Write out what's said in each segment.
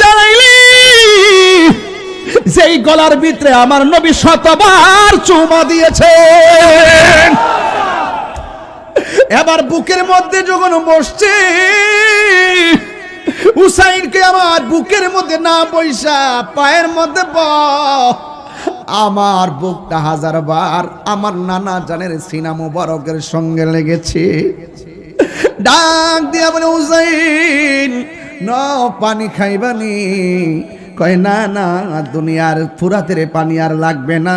চালাইলি যেই গলার ভিতরে আমার নবী শতবার চুমা দিয়েছে। এবার বুকের মধ্যে যখন বসছে হুসাইনকে আমার বুকের মধ্যে না বইসা পায়ের মধ্যে আমার বুকটা হাজারবার আমার নানা জানের সিনা মুবারকের সঙ্গে লেগেছে। ডাক দিয়া বলে হুসাইন না পানি খাইবানি? কয় না না, দুনিয়ার ফুরাতের পানি আর লাগবে না,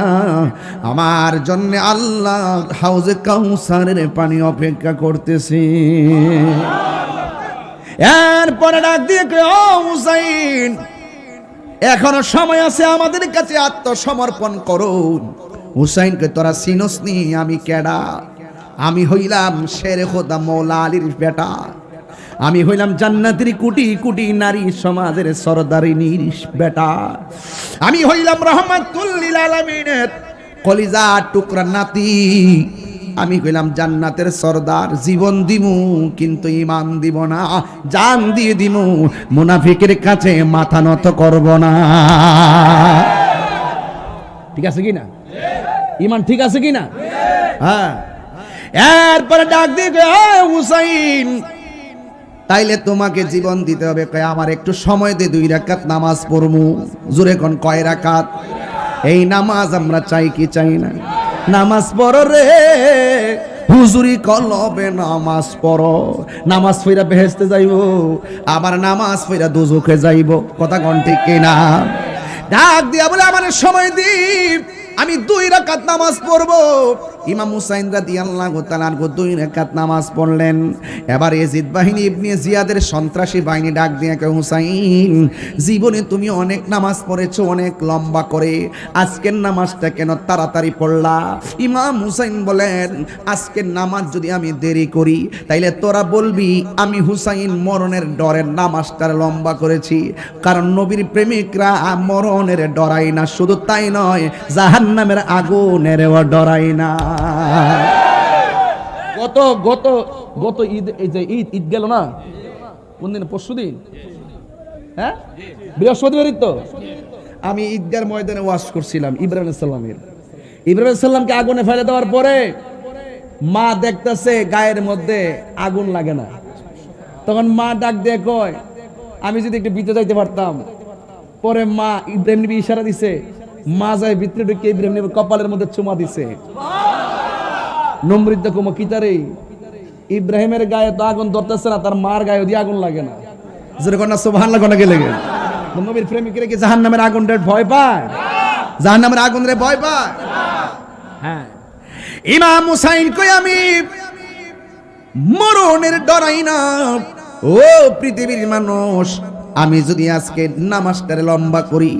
আমার জন্য আল্লাহ হাউজে কাউসারের পানি অপেক্ষা করতেছি। এরপরে ডাক দিয়ে কয় ও হুসাইন এখনো সময় আছে, আমাদের কাছে আত্মসমর্পণ করো। হুসাইনকে তোরা চিনস নি আমি কেডা? আমি হইলাম শেরে খোদা মৌলা আলীর বেটা, আমি হইলাম জান্নাতের কোটি কোটি নারী সমাজের সরদারিনীর বেটা, আমি হইলাম রহমাতুল লিল আলামিনের কলিজা টুকরা নাতি, আমি হইলাম জান্নাতের সরদার। জীবন দিমু কিন্তু ঈমান দিব না, জান দিয়ে দিমু, মুনাফিকের কাছে মাথা নত করব না। ঠিক আছে কি না? ঈমান ঠিক আছে কি না? হ্যাঁ। এরপরে ডাক দিয়ে হুসাইন তাইলে তোমাকে জীবন দিতে হবে। কয় আমার একটু সময় দে, 2 রাকাত নামাজ পড়মু। জোরে কোন কয় রাকাত? এই নামাজ আমরা চাই কি চাই না? নামাজ পড়ো রে হুজুরি কলবে, নামাজ পড়ো। নামাজ পড়া বেহেশতে যাইব, আবার নামাজ পড়া দোজখে যাইব। কথা কোন ঠিক কিনা? ডাক দিয়া বলে আমার সময় দি, আমি 2 রাকাত নামাজ পড়বো। ইমাম হুসাইন রাদিয়াল্লাহু তাআলা আনহু 2 রাকাত নামাজ পড়লেন। এবার ইয়াজিদ বাহিনী ইবনে জিয়াদের সন্ত্রাসী বাহিনী ডাক দিয়ে কয় হুসাইন জীবনে তুমি অনেক নামাজ পড়েছো অনেক লম্বা করে, আজকের নামাজটা কেন তাড়াতাড়ি পড়লা? ইমাম হুসাইন বলেন আজকের নামাজ যদি আমি দেরি করি তাইলে তোরা বলবি আমি হুসাইন মরণের ডরের নামাজটা লম্বা করেছি। কারণ নবীর প্রেমিকরা মরণের ডরাই না, শুধু তাই নয় জাহান্নামের আগুনেরও ডরাই না। গত ঈদ, এই যে ঈদ গেল না, কোন দিন? পরশুদিন, হ্যাঁ বৃহস্পতিবার তো আমি ঈদগার ময়দানে ওয়াজ করছিলাম ইব্রাহিম আলাইহিস সালামকে আগুনে ফেলে দেওয়ার পরে মা দেখতেছে গায়ের মধ্যে আগুন লাগে না। তখন মা ডাক দিয়ে কয় আমি যদি একটু ভিতরে যাইতে পারতাম। পরে মা ইব্রাহিম নবী ইশারা দিছে, মা যায় ভিতরে ঢুকে ইব্রাহিম নবীর কপালের মধ্যে চুমা দিছে। নমৃত কুমো কিতারে ইব্রাহিমের গায়ে তো আগুন ধরতেছে না, তার মার গায়ে দিয়ে আগুন লাগে না। যেরকম না সুবহানাল্লাহ কোন গেলে নবীর প্রেমিকরা কি জাহান্নামের আগুন রে ভয় পায়? জাহান্নামের আগুন রে ভয় পায়? হ্যাঁ। ইমাম হুসাইন কই আমি মরণের ডরাই না। ও পৃথিবীর মানুষ, আমি যদি আজকে নামাজটারে লম্বা করি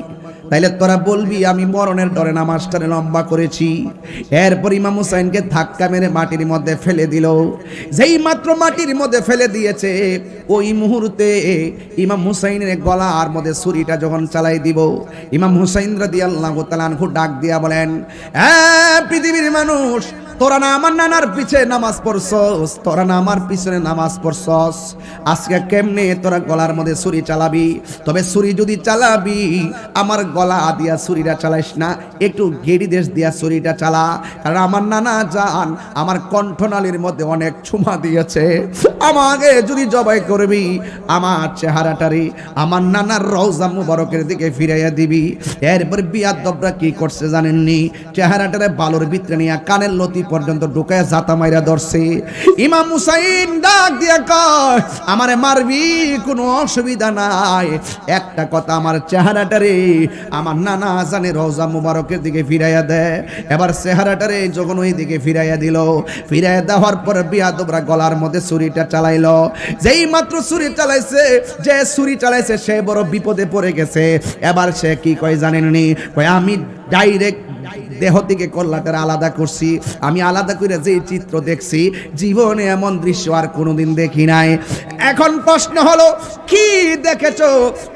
তাইলে তোরা বলবি আমি মরণের ডরে নামাজটারে লম্বা করেছি। এরপর ইমাম হুসাইনকে ধাক্কা মেরে মাটির মধ্যে ফেলে দিল। যেই মাত্র মাটির মধ্যে ফেলে দিয়েছে ওই মুহূর্তে ইমাম হুসাইনের গলার মধ্যে ছুরিটা যখন চালাই দিব, ইমাম হুসাইন রাদিয়াল্লাহু তাআলা আনহু ডাক দিয়া বলেন পৃথিবীর মানুষ, তোরা না আমার নানার পিছে নামাজ পড়ছস, তোরা না আমার পিছনে নামাজ পড়ছস, আজকে কেমনে তোরা গলার মধ্যে ছুরি চালাবি? তবে ছুরি যদি চালাবি আমার গলা দিয়া ছুরিটা চালাইস না, একটু গেড়ি দেশ দিয়া ছুরিটা চালা। কারণ আমার নানা জান আমার কণ্ঠনালীর মধ্যে অনেক চুমা দিয়েছে, আমাকে যদি জবাই করবি আমার চেহারাটারে আমার নানার রওজা মুবারকের দিকে ফিরাইয়া দিবি। এরপর বিয়াদবরা কি করছে জানেননি? চেহারাটারে বালুর ভিতরে নিয়ে কানের লতি পর্যন্ত ঢুকায় জাতা মাইরা ধরছে। ইমাম হুসাইন ডাক দিয়া কয় আমারে মারবি কোনো অসুবিধা নাই, একটা কথা আমার চেহারাটারে আমার নানা জানে রওজা মুবারকের দিকে ফিরাইয়া দেয়। এবার চেহারাটারে যখন ওই দিকে ফিরাইয়া দিল, ফিরাইয়া দেওয়ার পর বিয়াদবরা গলার মধ্যে ছুরিটা চালাইলো। যেই মাত্র ছুরি চালাইছে, যে ছুরি চালাইছে সে বড় বিপদে পড়ে গেছে। এবার সে কি কয় জানেননি? কয় আমি ডাইরেক্ট দেহ থেকে কল্লাটার আলাদা করছি, আমি আলাদা করে যে চিত্র দেখছি জীবনে এমন দৃশ্য আর কোনোদিন দেখি নাই। এখন প্রশ্ন হলো কি দেখেছো?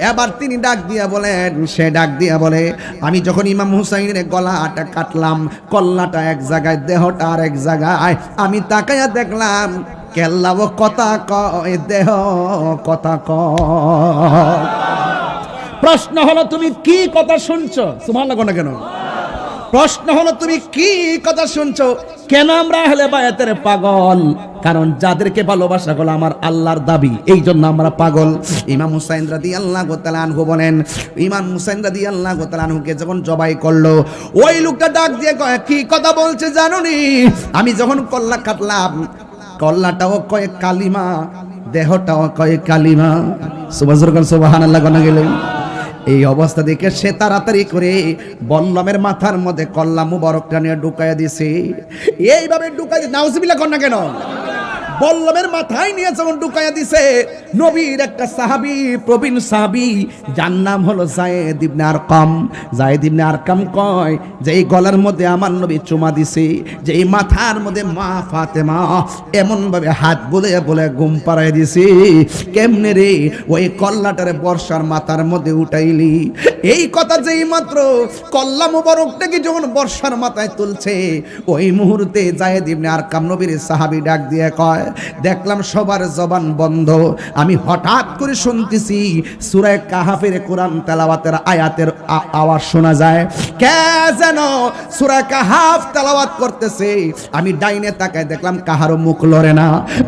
এবার তিনি ডাক দিয়া বলেন, সে ডাক দিয়া বলে আমি যখন ইমাম হুসাইনের গলাটা কাটলাম, কল্লাটা এক জায়গায় দেহটা আর এক জায়গায়, আমি তাকাইয়া দেখলাম কেল্লাও কথা কয় দেহ কথা কয়। প্রশ্ন হলো তুমি কি কথা শুনছো? সুবহানাল্লাহ না কেন? প্রশ্ন হলো তুমি কি কথা শুনছো? কেন আমরা আহলে বায়াতের পাগল? কারণ যাদেরকে ভালোবাসা হলো আমার আল্লাহর দাবি, এই জন্য আমরা পাগল। ইমাম হুসাইন রাদিয়াল্লাহু তাআলা আনহু বলেন, ইমাম হুসাইন রাদিয়াল্লাহু তাআলা আনহুকে যখন জবাই করলো, ওই লোকটা ডাক দিয়ে কয়, কি কথা বলছে জানোনি? আমি যখন কল্লা কাটলাম, কল্লাটাও কয় কালিমা, দেহটাও কয় কালিমা। সুবহানাল্লাহ গনা গেলেন। এই অবস্থা দেখে সে তাড়াতাড়ি করে বল্লমের মাথার মধ্যে কল্লা মুবারকটা নিয়ে ঢুকাইয়া দিছে। এইভাবে ঢুকাই, নাউজুবিল্লাহ কর না কেন? বল্লমের মাথায় নিয়ে যখন ঢুকাইয়া দিছে, নবীর একটা সাহাবী, প্রবীণ সাহাবী, যার নাম হলো যায়েদ ইবনে আরকাম। যায়েদ ইবনে আরকাম কয় যে এই গলার মধ্যে আমার নবী চুমা দিছে, যে এই মাথার মধ্যে মা ফাতেমা এমন ভাবে হাত বলে বলে ঘুম পাড়ায় দিছে। কেমনে রে ওই কল্লাটারে বর্ষার মাথার মধ্যে উঠাইলি? এই কথা যেই মাত্র কল্লা মুবারকটাকে যখন বর্ষার মাথায় তুলছে, ওই মুহূর্তে যায়েদ ইবনে আরকাম নবীর সাহাবী ডাক দিয়ে কয়, দেখলাম সবার জবান বন্ধ, আমি হঠাৎ করে শুনতেছি সূরা কাহাফের কোরআন তেলাওয়াতের আয়াতের আওয়াজ শোনা যায়। কে যেন সূরা কাহাফ তেলাওয়াত করতেছে। আমি ডাইনে তাকায় দেখলাম কাহারও মুখ লড়ে না,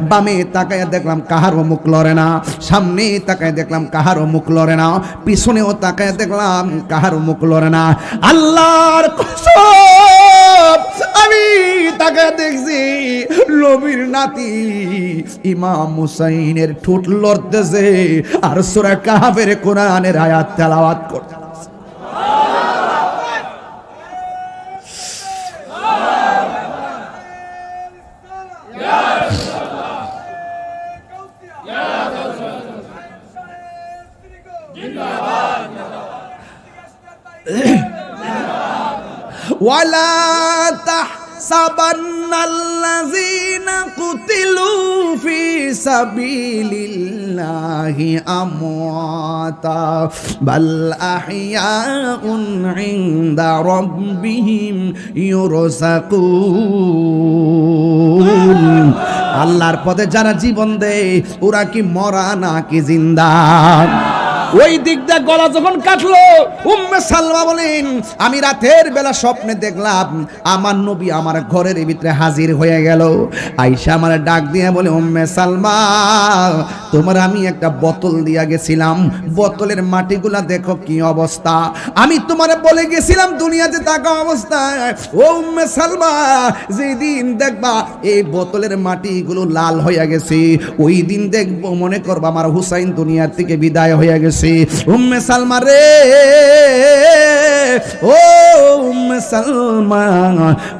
বামে তাকায় দেখলাম কাহারও মুখ লড়ে না, সামনে তাকায় দেখলাম কাহারও মুখ লড়ে না, পিছনেও তাকায় দেখলাম কাহারও মুখ লড়ে না। আল্লাহর কসম, আমি তাকায় দেখছি নবীর নাতি ইমাম হুসাইনের ঠোঁট লড়তেছে আর সূরা কাহাফের কোরআনের আয়াত তেলাওয়াত করতেছে। ওয়ালা তাহসাবান্নাল্লাযীনা কুতিলু ফি সাবিলিল্লাহি আমওয়াতা বাল আহইয়াউন ইনদা রাব্বিহিম ইউরযাকুন। আল্লাহর পথে যারা জীবন দেয় ওরা কি মরা নাকি জিন্দা? ওই দিক দিয়ে গলা যখন কাটলো, উম্মে সালমা বলেন, আমি রাতের বেলা স্বপ্নে দেখলাম আমার নবী আমার ঘরের ভিতরে হাজির হয়ে গেল। আয়েশা আমার ডাক দিয়ে বলে, উম্মে সালমা, তোমার আমি একটা বোতল দিয়া গেছিলাম, বোতলের মাটিগুলা দেখো কি অবস্থা। আমি তোমারে বলে গেছিলাম দুনিয়াতে থাকা অবস্থায়, ও উম্মে সালমা, যেদিন দেখবা এই বোতলের মাটিগুলো লাল হয়ে গেছে, ওই দিন দেখবো মনে করবা আমার হুসাইন দুনিয়া থেকে বিদায় হয়ে গেছে। উম্মে সালমা রে, ও উম্মে সালমা,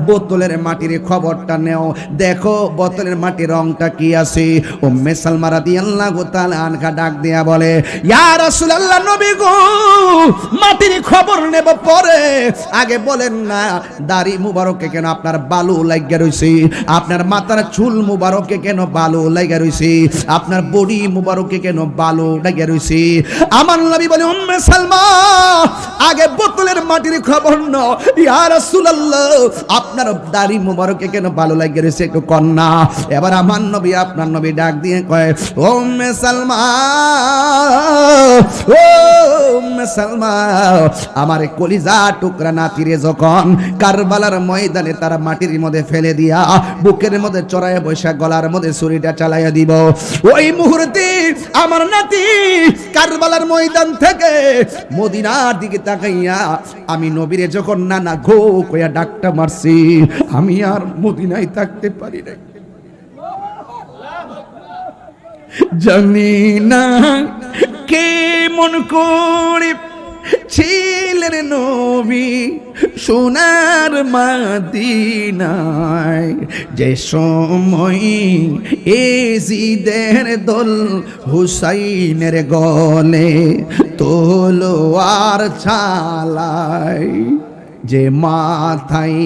বোতলের মাটির খবরটা নেও, দেখো বোতলের মাটির রংটা কি আছে। উম্মে সালমা রাদিয়াল্লাহু তাআলা আনহা ডাক দিয়া বলে, ইয়া রাসূলুল্লাহ, নবী গো, মাটির খবর নেব পরে, আগে বলেন না দাড়ি মুবারকে কেন আপনার বালু লাগিয়া রইছে, আপনার মাথার চুল মুবারকে কেন বালু লাগিয়া রইছে, আপনার বডি মুবারকে কেন বালু লাগিয়া রইছে। আমার নবী বলে, উম্মে সালমা, আগে বোতলের মাটির খবর নাও। ইয়া রাসূলুল্লাহ, আপনার দাড়ি মুবারকে কেন ভালো লাগে রয়েছে একটু কন্যা। এবার আমার নবী, আপনার নবী ডাক দিয়ে কয়, উম্মে সালমা, ও উম্মে সালমা, আমার কলিজা টুকরা নাতিরে যখন কারবালার ময়দানে তারা মাটির মধ্যে ফেলে দিয়া বুকের মধ্যে চড়াইয়া বৈশা গলার মধ্যে ছুরিটা চালাইয়া দিব, ওই মুহূর্তে আমার নাতি কারবালার ময়দান থেকে মদিনার দিকে তাকাইয়া আমি নবীরে যখন নানা গো কইয়া ডাকটা মারছি, আমি আর মদিনায় থাকতে পারি নাই। জানি না কেমন করে ছিলেন নবী সোনার মদিনায়, যে সময় এজিদের দল হুসাইনের গলে তলোয়ার চালায়। যে মাথায়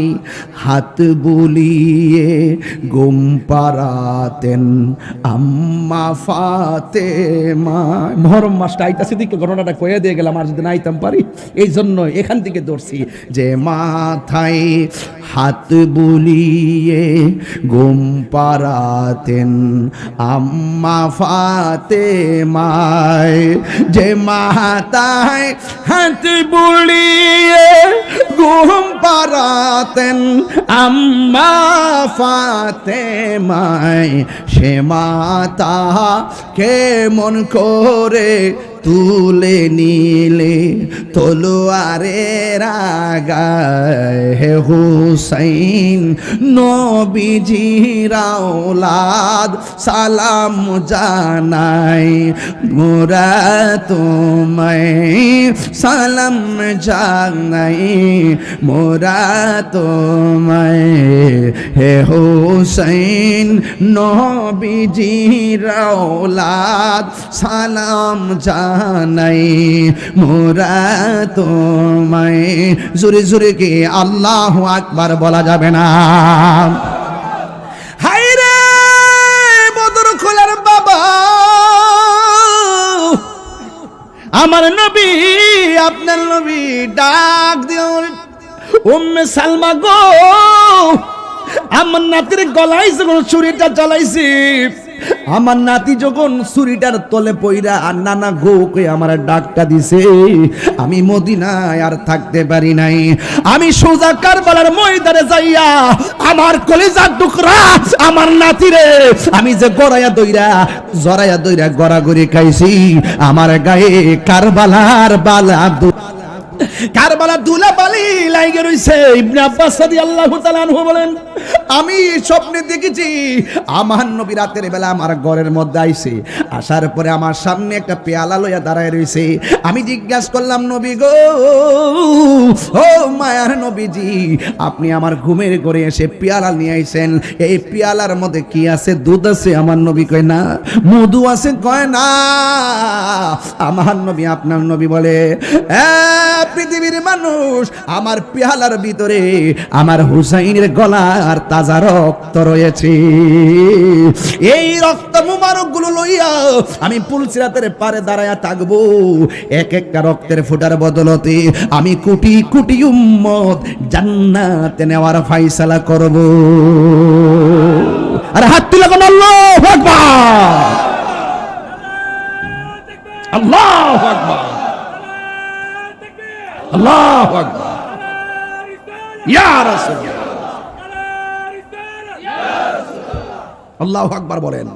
হাত বুলিয়ে ঘুম পাড়াতেন আম্মা ফাতেমা। মহরম মাসটা আইতাছে দিকে ঘটনাটা কয়ে দিয়ে গেলাম, আর যদি না আইতাম পারি এই জন্য এখান থেকে ধরছি। যে মাথায় হাত বুলিয়ে ঘুম পাড়াতেন আম্মা ফাতেমায়, যে মাথায় হাত বুলিয়ে ঘুম পাড়াতেন আম্মা ফাতেমায়, সে মাতা কেমন করে তুলে নিলে তলোয়ারের আগায়, হে হুসাইন নবীজির আওলাদ সালাম জানাই, মোরা তোমায় সালাম জানাই, মোরা তোমায় হে হুসাইন নবীজির আওলাদ সালাম জানাই, মোরা তোমায়। জোরে জোরে কি আল্লাহু আকবার বলা যাবে না? হায়রে বদর খোলার বাবা, আমার নবী আপনার নবী ডাক দিও, উম্মে সালমা গো, আমার নাতির গলায় যখন ছুরিটা চালাইছি, আমার নাতি যখন ছুরিটার তলে পইরা আর নানা গোকে আমার ডাকটা দিছে, আমি মদিনায় আর থাকতে পারি নাই। আমি সোজা কারবালার ময়দানে যাইয়া আমার কলিজার টুকরা আমার নাতিরে আমি যে জরায়া দইরা গড়াগড়ি খাইছি, আমার গায়ে কারবালার বালা কারবালার দুলা বালি লাগে রইছে। ইবনে আব্বাস রাদিয়াল্লাহু তাআলা আনহু বলেন, আমি স্বপ্নে দেখেছি আমার নবী রাতের বেলা আমার ঘরের মধ্যে আইছে, আসার পরে আমার সামনে একটা পেয়ালা লইয়া দাঁড়ায় রইছে। আমি জিজ্ঞাসা করলাম, নবী গো, ও মায়ার নবীজি, আপনি আমার ঘুমের ঘরে এসে পেয়ালা নিয়ে আইছেন, এই পেয়ালার মধ্যে কি আছে? দুধ আছে? আমার নবী কয় না। মধু আছে? কয় না। আমার নবী আপনার নবী বলে, পৃথিবীর মানুষ, আমার পেয়ালার ভিতরে আমার হুসাইনের গলার তাজা রক্ত রয়েছে। এই রক্ত মুবারক গুলো লইয়া আমি পুলসিরাতের পারে দাঁড়ায়া থাকবো। এক একটা রক্তের ফোঁটার বদলতে আমি কোটি কোটি উম্মত জান্নাতে নেওয়ার ফয়সালা করব। আর হাত তুলে কোন আল্লাহু আকবার, আল্লাহু আকবার, আল্লাহু আকবার, ইয়া রাসূলুল্লাহ, আল্লাহু আকবার বলেন।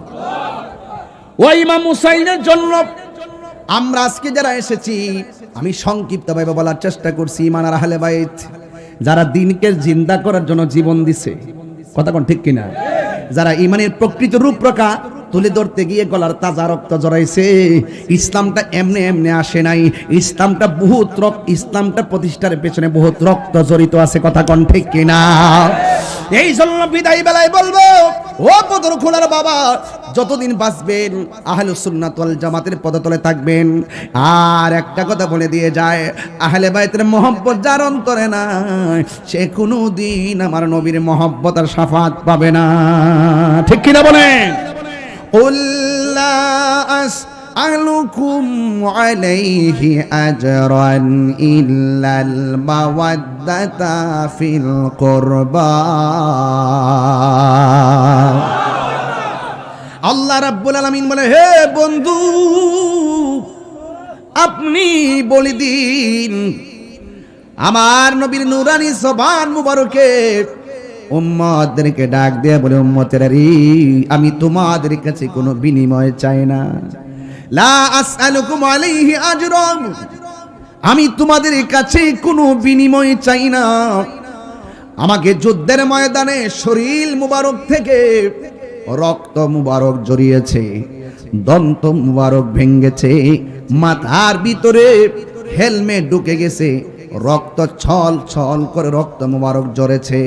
ওই ইমাম হুসাইনের জন্য আমরা আজকে যারা এসেছি, আমি সংক্ষিপ্তভাবে বলার চেষ্টা করছি, ইমানের আহলে বাইত যারা দিনকে জিন্দা করার জন্য জীবন দিছে, কথা কোন ঠিক কিনা? যারা ইমানের প্রকৃত রূপরেখা তুলে ধরতে গিয়ে গলার তাজা রক্ত জড়াইছে। ইসলামটা এমনি এমনি আসে নাই, ইসলামটা প্রতিষ্ঠার পেছনে বহুত রক্ত জড়িত আছে, কথা কোন ঠিক কিনা? এই জন্য বিদায় বেলায় বলবো, ও বদর খোলার বাবা, যতদিন বাঁচবেন আহলুস সুন্নাত ওয়াল জামাতের পদতলে থাকবেন। আর একটা কথা বলে দিয়ে যায়, আহলে বাইতের মহব্বত যার অন্তরে নাই, সে কোনোদিন আমার নবীর মহব্বত আর শাফাত পাবে না, ঠিক কিনা বলেন? উল্লা আসআলুকুম আলাইহি আজরান ইল্লাল মাওয়াদ্দাতা ফিল কুরবা। আল্লাহ রাব্বুল আলামিন বলে, হে বন্ধু, আপনি বলে দিন আমার নবীর নূরানি জবান মুবারকে উম্মতদেরকে ডাক দেয়া বলে, উম্মতেরা রে, আমি তোমাদের কাছে কোনো বিনিময় চাই না। লা আসআলুকুম আলাইহি আজরান, আমি তোমাদের কাছে কোনো বিনিময় চাই না। আমাকে যুদ্ধের ময়দানে শরীর মুবারক থেকে রক্ত মুবারক জড়িয়েছে, দন্ত মুবারক ভেঙেছে, মাথার ভিতরে হেলমেট ঢুকে গেছে, রক্ত ছল ছল করে রক্ত মুবারক ঝরেছে।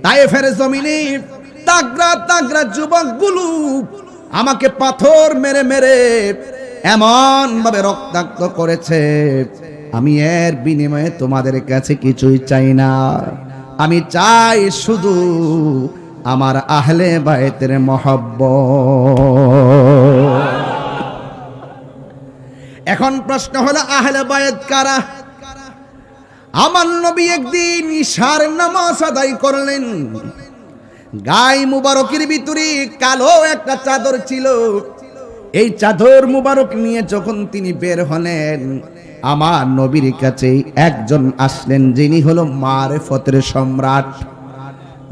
তায়েফের জমিনে তাগড়া তাগড়া যুবকগুলো আমাকে পাথর মেরে মেরে এমন ভাবে রক্তাক্ত করেছে, আমি এর বিনিময়ে তোমাদের কাছে কিছুই চাই না, আমি চাই শুধু আমার আহলে বায়তের মহব্বত। এখন প্রশ্ন হলো আহলে বায়ত কারা? আমার নবী একদিন ইশার নামাজ আদায় করলেন, গায়ে মুবারকের ভিতরে কালো একটা চাদর ছিল। এই চাদর মুবারক নিয়ে যখন তিনি বের হলেন, আমার নবীর কাছে একজন আসলেন, যিনি হলো মারেফতের সম্রাট,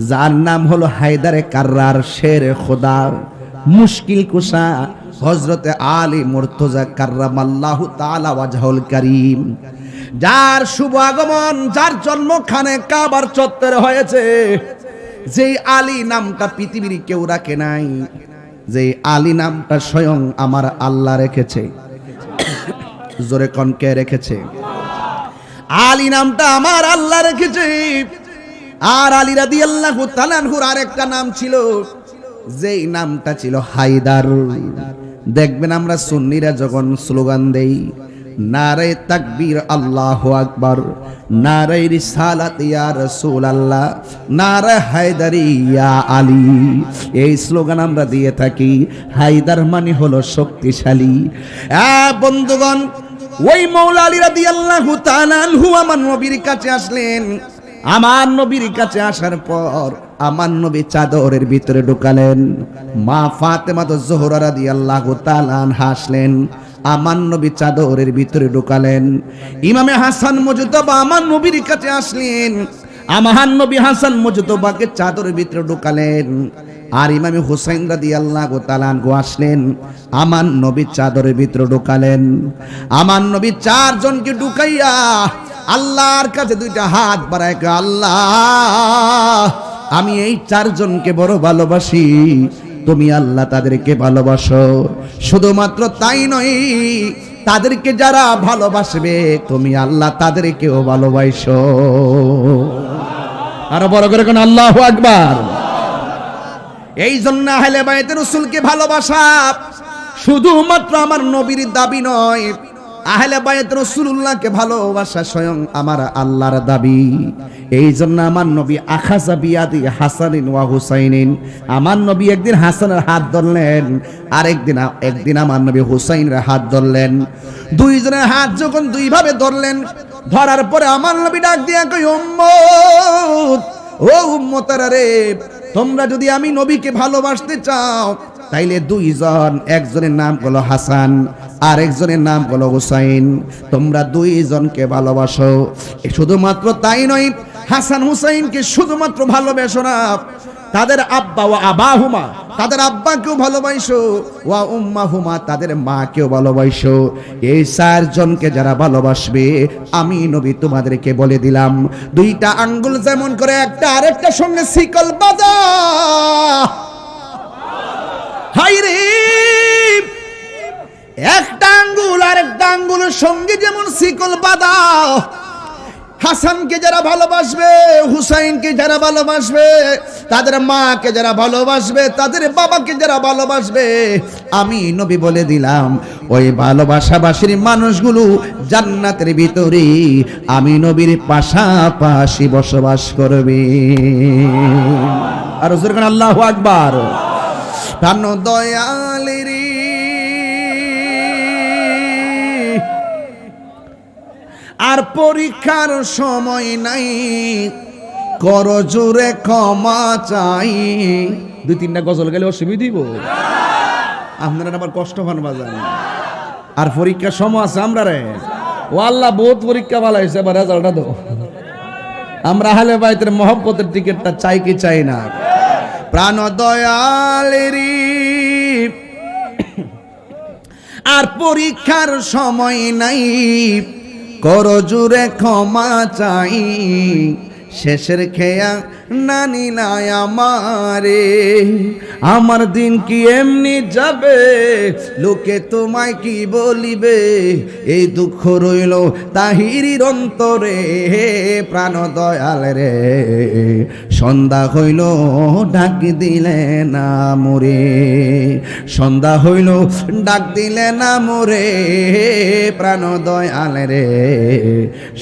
যার নাম হলো হায়দারে কাররার, শের খোদা, মুশকিল কুশা হযরতে আলী মুর্তজা কাররামাল্লাহু তাআলা ওয়াজহুল কারীম, যার শুভ আগমন, যার জন্মখানে কাবার চত্বরে হয়েছে। যেই আলী নামটা পৃথিবীর কেউ রাখে নাই, যে আলী নামটা স্বয়ং আমার আল্লাহ রেখেছে। জোরে কোন কে রেখেছে? আলী নামটা আমার আল্লাহ রেখেছে। আর আলী রাদিয়াল্লাহু তাআলা আনহুর আরেকটা নাম ছিল, যেই নামটা ছিল হায়দার। দেখবেন আমরা সুন্নিরা যখন স্লোগান দেই, নারে তাকবীর আল্লাহু আকবার, নারে রিসালাত ইয়া রাসূলুল্লাহ, নারে হায়দারি ইয়া আলী, এই স্লোগান আমরা দিয়ে থাকি। হায়দার মানে হলো শক্তিশালী। বন্ধুগণ, ওই মাওলা আলী রাদিয়াল্লাহু তাআলা আনহু আমার নবীর কাছে আসলেন। আমার নবীর কাছে আসার পর আমার নবী চাদরের ভিতরে ঢুকালেন। মা ফাতেমা জোহরা রাদিয়াল্লাহু তাআলা আনহা আসলেন, আমার নবী চাদরের ভিতরে ঢুকালেন। ইমামে হাসান মুজতবা আমার নবীর কাছে আসলেন, আমার নবী হাসান মুজতবাকে চাদরের ভিতরে ঢুকালেন। আর ইমামে হুসাইন রাদিয়াল্লাহু তাআলা আনহু আসলেন, আমার নবী চাদরের ভিতরে ঢুকালেন। আমার নবী চারজনকে ঢুকাইয়া আল্লাহর কাছে দুইটা হাত বাড়ায়, আল্লাহ আমি এই চারজনকে বড় ভালোবাসি, তুমি আল্লাহ তাদেরকে ভালোবাসো। শুধুমাত্র তাই নয়, তাদেরকে যারা ভালোবাসবে তুমি আল্লাহ তাদেরকেও ভালোবাসো। আরো বড় করে কোন আল্লাহু আকবার। এই জন্য আহলে বায়তের রাসূলকে ভালোবাসা শুধুমাত্র আমার নবীর দাবি নয়, আহলে বায়ত রাসূলুল্লাহকে ভালোবাসা স্বয়ং আমার আল্লাহর দাবি। এই জন্য আমার নবী আখাযা বিয়াদি হাসানিন ওয়া হুসাইনিন, আমার নবী একদিন হাসানের হাত ধরলেন, আর একদিন আমার নবী হুসাইনের হাত ধরলেন। দুইজনের হাত যখন দুইভাবে ধরলেন, ধরার পরে আমার নবী ডাক দিয়া কই, উম্মত, ও উম্মতারা রে, তোমরা যদি আমি নবীকে ভালোবাসতে চাও তাইলে দুইজন, একজনের নাম হলো হাসান আর একজনের নাম হলো হুসাইন, তোমরা দুইজনকে ভালোবাসো। শুধুমাত্র তাই নয়, হাসান হুসাইনকে শুধুমাত্র ভালোবাসো না, তাদের আব্বা ওয়া আবাহুমা, তাদের আব্বাকেও ভালোবাসো, ওয়া উম্মাহুমা, তাদের মাকেও ভালোবাসো। এই চারজনকে যারা ভালোবাসবে, আমি নবী তোমাদেরকে বলে দিলাম, দুইটা আঙ্গুল যেমন করে একটা আরেকটার সঙ্গে শিকল বাঁধা, হায়রে একটা আঙ্গুল আরেকটা আঙ্গুলের সঙ্গে যেমন শিকল বাঁধা, হাসানকে যারা ভালোবাসবে, হুসাইনকে যারা ভালোবাসবে, তাদের মাকে যারা ভালোবাসবে, তাদের বাবাকে যারা ভালোবাসবে, আমি নবী বলে দিলাম ওই ভালোবাসাবাসীর মানুষগুলো জান্নাতের ভিতরে আমি নবীর পাশাপাশি বসবাস করবে। আর হুজুর খান আল্লাহু আকবার। প্রাণ দয়ালের আর পরীক্ষার সময় নাই, কর জোরে ক্ষমা চাই। দুই তিনটা গজল গেলে অসুবিধা দিব, আপনারা আবার কষ্ট পান বাজান। আর পরীক্ষার সময় আছে আমরা রে, ও আল্লাহ বহুত পরীক্ষা ভালো হয়েছে, এবার রেজাল্টটা দাও। আমরা আহলে বায়তের মহব্বতের টিকিটটা চাই কি চাই না? প্রাণ দয়ালেরি আর পরীক্ষার সময় নাই, কর জোরে ক্ষমা চাই। শেষের খেয়া না নিলাই আমারে, আমার দিন কি এমনি যাবে, লোকে তোমায় কি বলিবে, এই দুঃখ রইল তাহিরির অন্তরে, প্রাণ দয়াল রে সন্ধ্যা হইল ডাক দিলে না মোরে, সন্ধ্যা হইল ডাক দিলে না মোরে, প্রাণ দয়াল রে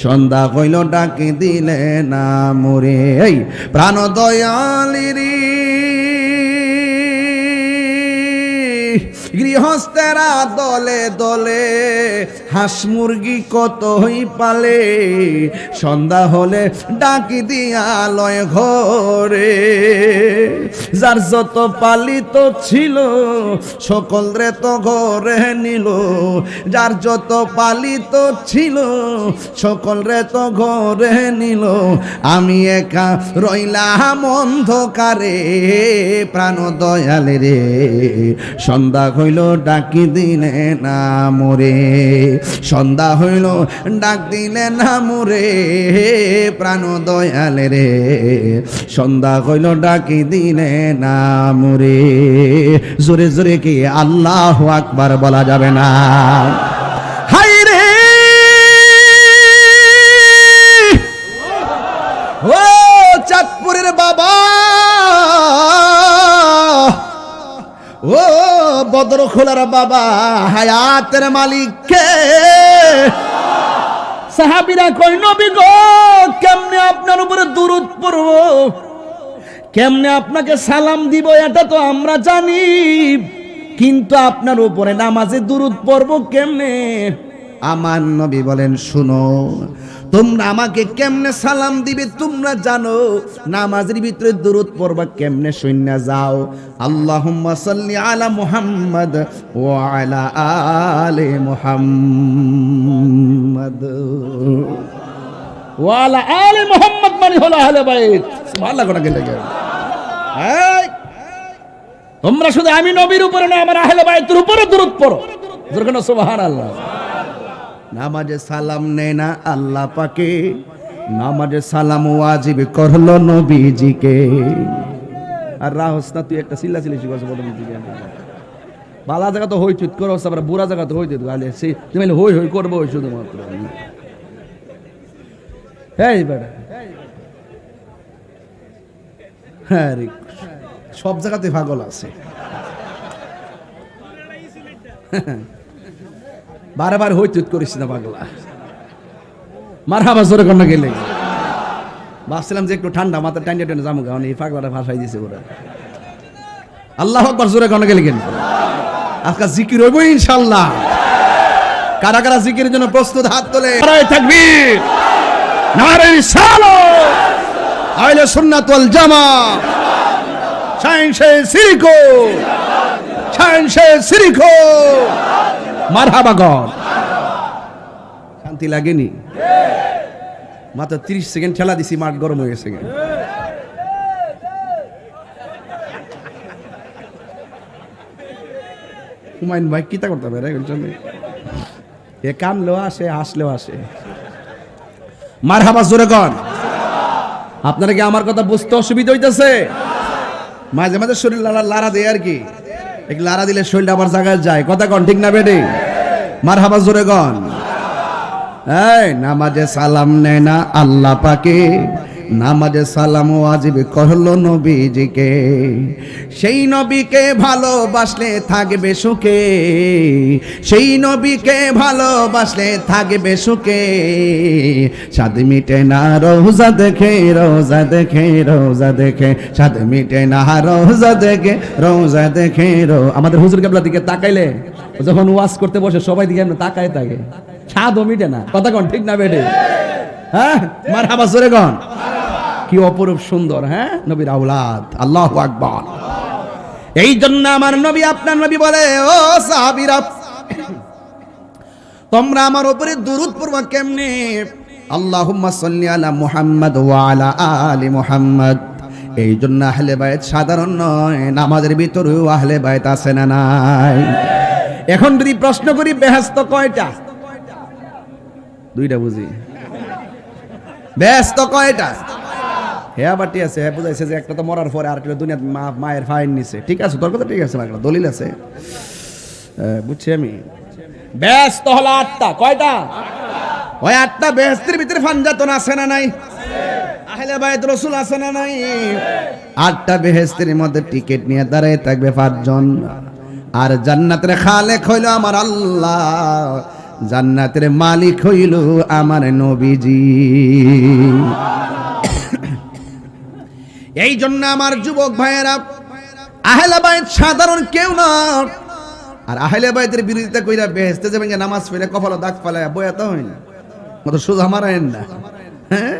সন্ধ্যা হইল ডাক দিলে না মোরে, এই প্রাণ দয়ালেরি গৃহস্থেরা দলে দলে হাঁস মুরগি কতই পালে, সন্ধ্যা হলে ডাকি দিয়া লয় ঘরে, যার যত পালিত ছিল সকল রে তো ঘরে নিল, যার যত পালিত ছিল সকল রে তো ঘরে নিল, আমি একা রইলাম অন্ধকারে, প্রাণ দয়াল রে সন্ধ্যা হইল ডাকি দিলে না মোরে, সন্ধ্যা হইল ডাক দিলে না মোরে, প্রাণ দয়াল রে সন্ধ্যা হইল ডাকি দিলে না মোরে, জোরে জোরে কি আল্লাহু আকবার বলা যাবে না? হাই রে ও চাঁদপুরের বাবা, ও বদর খোলার বাবা, হায়াতের মালিক কে? সাহাবীরা কই নবী গো কেমনে আপনার উপরে দুরূদ পড়ব, কেমনে আপনাকে সালাম দিব এটা তো আমরা জানি, কিন্তু আপনার উপরে নামাজে দুরূদ পড়ব কেমনে? আমার নবী বলেন শুনো, তোমরা আমাকে কেমনে সালাম দিবে তোমরা জানো, নামাজের ভিতরে দুরূদ পড়বা কেমনে শুননা যাও। আল্লাহুম্মা সাল্লি আলা মুহাম্মদ ওয়া আলা আলি মুহাম্মদ ওয়া আলা আলি মুহাম্মদ, মানে হলো আহলে বাইত। সুবহানাল্লাহ কোন গেলে গে, এই তোমরা শুধু আমি নবীর উপরে না আমার আহলে বাইতের উপরে দুরূদ পড়ো, যেরকম সুবহানাল্লাহ। নামাজে সালাম নেয় না আল্লাহ পাকে, নামাজে সালাম ওয়াজিব করলো নবীজিকে। আর রাহস না তুই একটা চিল্লা চিল্লি শিখাস বলে দিবি, বালা জায়গা তো হই চুত করো, আবার বুড়া জায়গা তো হই দিত গালে, সেই তুমি হই হই করবো ওই শুধুমাত্র। এই বেটা হ্যাঁ রে, সব জায়গাতে পাগল আছে, বারবার হই চুত করিস না পাগলা। মারহাবা জোরে কন্যা গেলে ভাবছিলাম যে একটু ঠান্ডা মাথা টাইনে টাইনে জামু গান, এই পাগলাটা ভাষাই দিছে ওরা। আল্লাহু আকবার জোরে কন্যা গেলে কেন? আজকে জিকির হইব ইনশাআল্লাহ। কারা কারা জিকিরের জন্য প্রস্তুত হাত তোলে? নারে তাকবীর, নারে রিসালাত, আহলে সুন্নাত ওয়াল জামাত, শাইন শে সিরিকো, শাইন শে সিরিকো, মারহাবা গণ। শান্তি লাগেনি? মাত্র 30 সেকেন্ড ঠেলা দিছি, মাঠ গরম হয়ে গেছে। হুমায়ুন ভাই কিতা করতে পারে, এ কানলেও আসে হাসলেও আসে। মারহাবা জোরে গণ। আপনারা কি আমার কথা বুঝতে অসুবিধা হইতেছে? মাঝে মাঝে শরীর লাড়া দেয় আর কি, এক লাড়া দিলে শরীরটা আবার জায়গায় যায়। কথা কন ঠিক না বেটি? মারহাবা জোরে গণ। এই নামাজে সালাম নেয় না আল্লাহ পাকে, নামাজে সালাম ওয়াজিব করলো নবীজিকে, সেই নবীকে ভালোবাসলে থাকবে সুখে, সেই নবীকে ভালোবাসলে থাকবে সুখে, স্বাদ মিটে না রোজা দেখে, রোজা দেখে, রোজা দেখে, স্বাদ মিটে না রোজা দেখে, রোজা দেখে। আমাদের হুজুর কেবলার দিকে তাকাইলে যখন ওয়াজ করতে বসে সবাই দিকে তাকায় থাকে, স্বাদও মিটে না। কথা কন ঠিক না বেটে? হ্যাঁ মারহাবা জোরে গণ। কি অপরূপ সুন্দর, হ্যাঁ নবীর আওলাদ। আল্লাহু আকবার। এই জন্য আমার নবী আপনার নবী বলে, ও সাহাবীরা তোমরা আমার উপরে দুরূদ পড়বা কেমনে? আল্লাহুম্মা সাল্লি আলা মুহাম্মদ ওয়া আলা আলি মুহাম্মদ। এই জন্য আহলে বাইত সাধারণ নয়, নামাজের ভিতরেও আহলে বাইত আছে না নাই? এখন যদি প্রশ্ন করি বেহেশত কয়টা? দুইটা বুঝি। বেহেশত কয়টা? হ্যাঁ বাটি আছে, হ্যাঁ বুঝাইছে যে একটা তো মরার পরে আর দুনিয়া মায়ের ফাইন নিছে। ঠিক আছে, তোর কথা ঠিক আছে, মাগলা দলিল আছে, বুঝছি আমি। ব্যস্ত হলো 8টা, কয়টা? ওই 8টা বেহেশতের ভিতরে ফানজাতন আছে না নাই? আহলে বাইত রাসূল আছে না নাই? 8টা বেহেশতের মধ্যে টিকিট নিয়ে দাঁড়ায় থাকবে 5 জন। আর জান্নাতের খালেক হইল আমার আল্লাহ, জান্নাতের মালিক হইল আমার নবীজি। এই জন্য আমার যুবক ভাইয়েরা, আহলে বাইত সাধারণ কেউ না। আর আহলে বাইতের বিরোধিতা কইরা বেহেশতে যাবেন, নামাজ পড়ে কপালে দাগ ফালায় বয়া তো হয় না, মত সুজ আমারেন না। হ্যাঁ,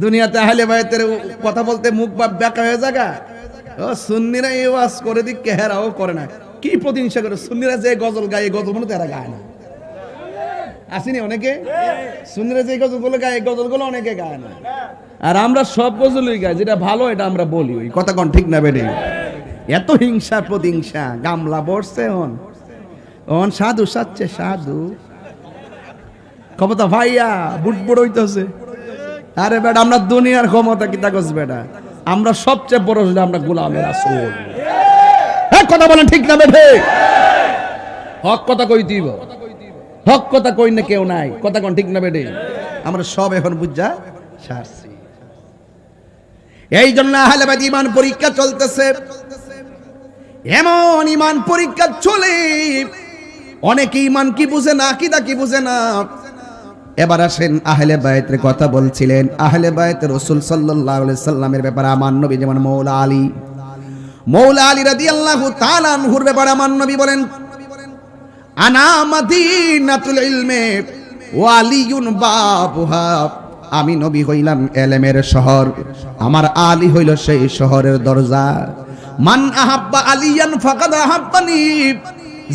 দুনিয়াতে আহলে বাইতের কথা বলতে মুখ বা ব্যাকা হয়ে জায়গা। ও সুন্নিরা এই ওয়াজ করে দিক কেহারাও করে না, কি প্রতিহিংসা করে। সুন্নিরা যে গজল গায়, গজল মনে তারা গায় না, আসেনি অনেকে। সুন্নিরা যে গজলগুলো গায়, গজলগুলো অনেকে গায় না। আর আমরা সব গজলই গাই, যেটা ভালো এটা আমরা বলি। ওই কথা কোন ঠিক না বেডে? এত হিংসা প্রতিহিংসা, গামলা বসছে অন সাধু সাচ্ছে সাধু ক্ষমতা ভাইয়া বুট বড় হইতেছে। আরে বেটা, আমরা দুনিয়ার ক্ষমতা কি তাকস বেটা, আমরা সবচেয়ে বড় হলে আমরা গোলামের রাসূল। হ্যাঁ কথা বলেন ঠিক না বেঠে? হক কথা কই দিব, হক কথা কই না কেউ নাই, কথা কোন ঠিক না বেঠে? আমরা সব এখন বুঝা সারছি। এই জন্য আহলে বাইত ঈমান পরীক্ষা চলতেছে। এমন ঈমান পরীক্ষা চলে, অনেকে ঈমান কি বুঝে না, আকীদা কি বুঝে না। এবার আসেন আহলে বাইতের কথা বলছিলেন। আহলে বাইত রাসূল সাল্লাল্লাহু আলাইহি সাল্লামের ব্যাপারে আমার নবী যেমন মৌলা আলী রাদিয়াল্লাহু তাআলা আনহুর ব্যাপারে আমার নবী বলেন, আনা মাদিনাতুল ইলমে ওয়া আলিয়ুন বাবুহা। আমি নবী হইলাম এলেমের শহর, আমার আলী হইল সেই শহরের দরজা। মান আহাব্বা আলিয়ান ফাকাদ আহাব্বানি।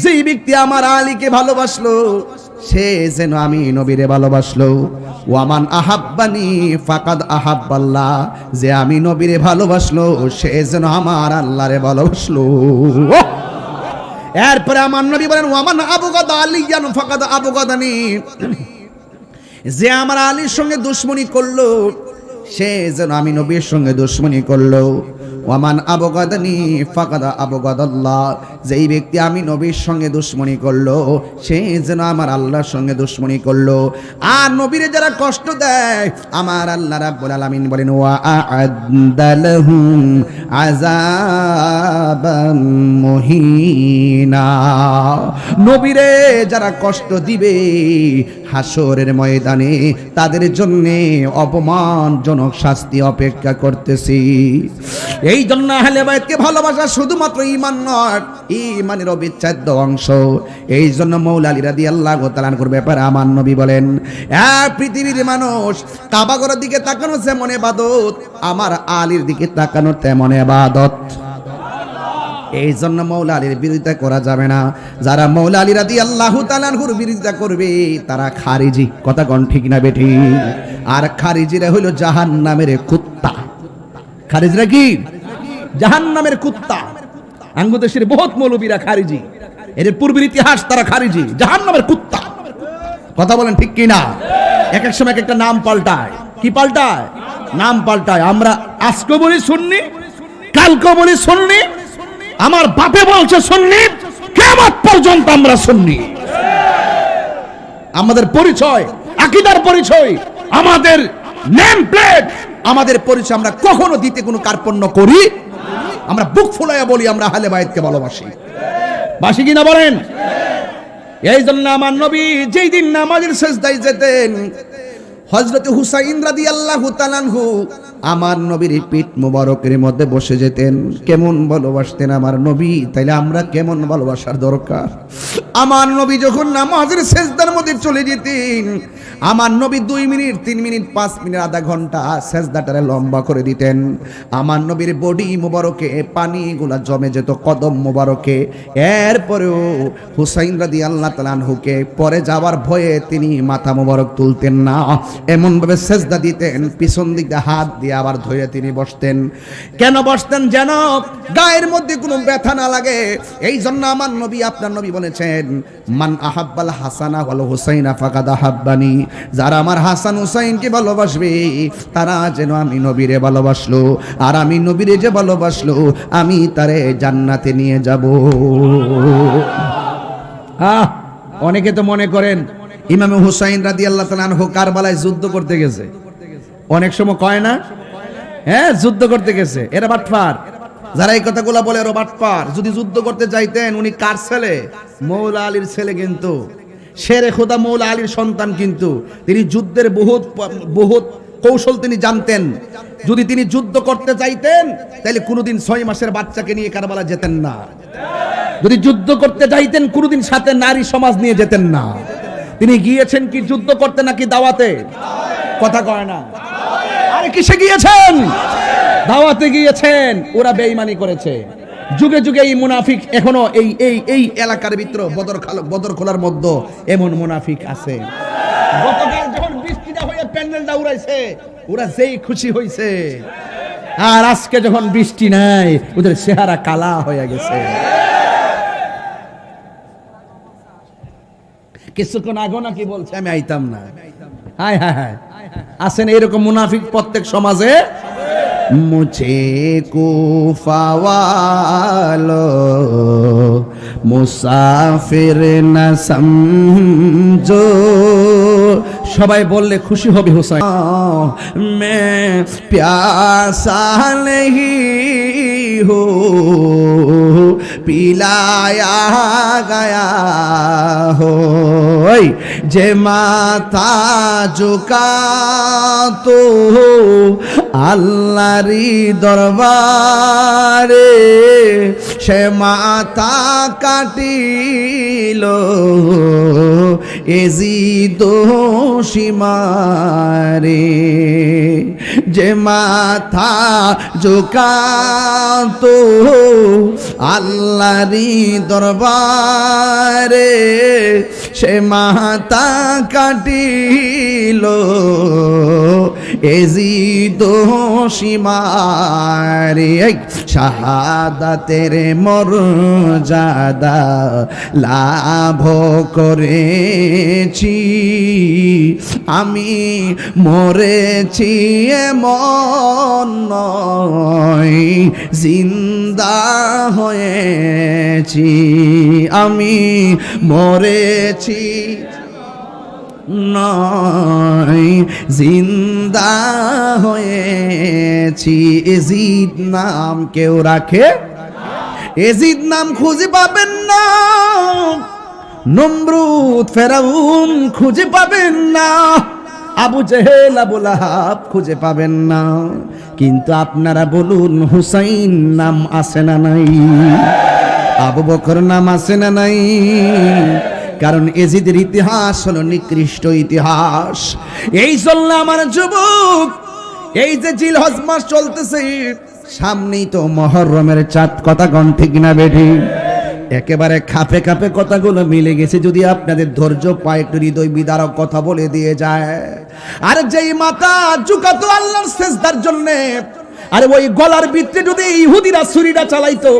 যে ব্যক্তি আমার আলীকে ভালোবাসলো, সে যেন আমি নবীরে ভালোবাসলো। ওয়ামান আহাব্বানি ফাকাদ আহাব্বাল্লাহ। যে আমি নবীরে ভালোবাসলো, সে যেন আমার আল্লাহরে ভালোবাসলো। এরপরে আমার নবী বলেন, ওয়ামান আবগাদা আলিয়ান ফাকাদ আবগাদানি। যে আমার আলীর সঙ্গে দুশমনি করলো, সে যেন আমি নবীর সঙ্গে দুশমনি করলো। ওয়ামান আবগাদানি ফাকাদ আবগাদাল্লাহ। যেই ব্যক্তি আমি নবীর সঙ্গে দুশমনি করলো, সে যেন আমার আল্লাহর সঙ্গে দুশমনি করলো। আর নবীরে যারা কষ্ট দেয়, আমার আল্লাহ রাব্বুল আলামিন বলেন, ওয়া আ'আদ্দা লাহুম আযাবাম মুহিনা। নবীরে যারা কষ্ট দিবে হাসরের ময়দানে, তাদের জন্য অপমানজনক শাস্তি অপেক্ষা করতেছি। এই জন্য আহলে বাইতকে ভালোবাসা শুধুমাত্র ঈমান নয়, ঈমানের অবিচ্ছেদ্য অংশ। এই জন্য মৌলা আলী রাদিয়াল্লাহু তাআলা আনহুর ব্যাপারে আমার নবী বলেন, পৃথিবীর মানুষ কাবা ঘরের দিকে তাকানো যেমন ইবাদত, আমার আলীর দিকে তাকানো তেমন ইবাদত। এই জন্য মৌলা আলীর বিরোধিতা করা যাবে না। যারা মৌলা আলী রাদিয়াল্লাহু তাআলা আনহুর বিরোধিতা করবে, তারা খারিজি। কথা কোন ঠিক না বেঠি? আর খারিজিরা হইল জাহান্নামের কুত্তা। খারিজরা কি? জাহান্নামের কুত্তা। আঙ্গুদেশের বহুত মৌলবীরা খারিজি, এর পূর্বের ইতিহাস তারা খারিজি, জাহান্নামের কুত্তা। কথা বলেন ঠিক কি না? এক এক সময় এক একটা নাম পাল্টায়। কি পাল্টায়? নাম পাল্টায়। আমরা আজকে বলি সুন্নি, কালকে বলি সুন্নি, আমার বাপে বলছে সুন্নি, কিয়ামত পর্যন্ত আমরা সুন্নি। আমাদের পরিচয়, আকীদার পরিচয়, আমাদের নেম প্লেট, আমাদের পরিচয় আমরা কখনো দিতে কোনো কার্পণ্য করি। আমরা বুক ফুলাইয়া বলি আমরা আহলে বাইতকে ভালোবাসি। বাসি কিনা বলেন? এই জন্য আমার নবী যেই দিন নামাজের সিজদায় যেতেন, হযরত হুসাইন রাদিয়াল্লাহু তাআলা আনহু আমার নবীর পিঠ মুবারকের মধ্যে বসে যেতেন। কেমন ভালোবাসতেন আমার নবী, তাইলে আমরা কেমন ভালোবাসার দরকার। আমার নবী যখন নামাজের সিজদার মধ্যে চলে যেতেন, আমার নবী 2 মিনিট 3 মিনিট 5 মিনিট আধা ঘন্টা সিজদাটারে লম্বা করে দিতেন। আমার নবীর বডি মুবারকে পানিগুলা জমে যেত কদম মুবারকে। এরপরেও হুসাইন রাদিয়াল্লাহু তাআলা আনহুকে পরে যাওয়ার ভয়ে তিনি মাথা মুবারক তুলতেন না, এমন ভাবে সিজদা দিতেন, পিছন দিক দিয়ে হাত দিয়ে আবার ধরে তিনি বসতেন। কেন বসতেন? যেন গায়ের মধ্যে কোনো ব্যথা না লাগে। এই জন্য আমার নবী, আপনার নবী বলেছেন, বলেছেন, মান আহাব্বাল হাসানা ওয়াল হুসাইনা ফাকাদ আহাব্বানি, যারা আমার হাসান হুসাইনকে ভালোবাসবে তারা যেন আমি নবীরে ভালোবাসলো, আর আমি নবীরে যে ভালোবাসলো আমি তারে জান্নাতে নিয়ে যাব। অনেকে তো মনে করেন ইমাম হুসাইন রাদিয়াল্লাহু তাআলা আনহু কারবালায় যুদ্ধ করতে গেছে, অনেক সময় কয় না, হ্যাঁ যুদ্ধ করতে গেছে, এরা বাটপার। যারা এই কথাগুলো বলে এরা বাটপার। যদি যুদ্ধ করতে যাইতেন, উনি কার ছেলে? মৌলা আলীর ছেলে, কিন্তু শেরে খোদা মৌলা আলীর সন্তান, কিন্তু তিনি যুদ্ধের বহুত কৌশল তিনি জানতেন। যদি তিনি যুদ্ধ করতে চাইতেন তাহলে কোনোদিন 6 মাসের বাচ্চাকে নিয়ে কারবালা যেতেন না। যদি যুদ্ধ করতে চাইতেন কোনোদিন সাথে নারী সমাজ নিয়ে যেতেন না। তিনি গিয়েছেন কি যুদ্ধ করতে নাকি দাওয়াতে? কথা কয় না। আরে কিসে গিয়েছেন? দাওয়াতে গিয়েছেন। ওরা বেঈমানি করেছে। যুগে যুগে এই মুনাফিক এখনো এই এলাকার ভিতর বদর খোলার মধ্যে এমন মুনাফিক আছে। গতকাল যখন বৃষ্টিটা হয়ে প্যান্ডেলটা উড়াইছে, ওরা যেই খুশি হইছে, আর আজকে যখন বৃষ্টি নাই ওদের চেহারা কালা হয়ে গেছে। কিছুক্ষণ আগে নাকি বলছে আমি আইতাম না। হায় হায় হায়, আছেন এরকম মুনাফিক প্রত্যেক সমাজে। মুঝে কুফা ওয়ালো মুসাফির না সমঝো, সবাই বললে খুশি হবে হুসাইন। মে প্যাসা নেহি হো পিলায়া গয়া হো, যে মাথা ঝুকা তো আল্লাহরি দরবারে, সে মাথা কাটিল এজিদ সীমারে, যে মাথা ঝুকাতো আল্লাহরি দরবারে, সে মাথা কাটিল এজিদ সীমারে। শাহাদাতের মর্যাদা লাভ করেছি আমি, মরেছি এমন নয়, জিন্দা হয়েছি আমি, মরেছি নয়, জিন্দা হয়েছি। এজিদ নাম কেউ রাখে? এজিদ নাম খুঁজে পাবেন না, নমরুদ ফেরাউন খুঁজে পাবেন না, আবু জেহেল আবু লাহাব খুঁজে পাবেন না। কিন্তু আপনারা বলুন হুসাইন নাম আছে না নাই? আবু বকর নাম আছে না নাই? কারণ এজিদের ইতিহাস হলো নিকৃষ্ট ইতিহাস। এই জন্য আমার যুবক, এই যে জিলহজ মাস চলতেছে, সামনেই তো মুহররমের চাঁদ, কথা কোন ঠিক না বেঠি? একেবারে খাপে খাপে কথাগুলো মিলে গেছে। যদি আপনাদের ধৈর্য পায়, একটু হৃদয় বিদারক কথা বলে দিয়ে যায়। আর যেই মাথা ঝুঁকাতো আল্লাহর সিজদার জন্য, আরে ওই গলার ভিতরে যদি ইহুদিরা ছুরিটা চালাইতো,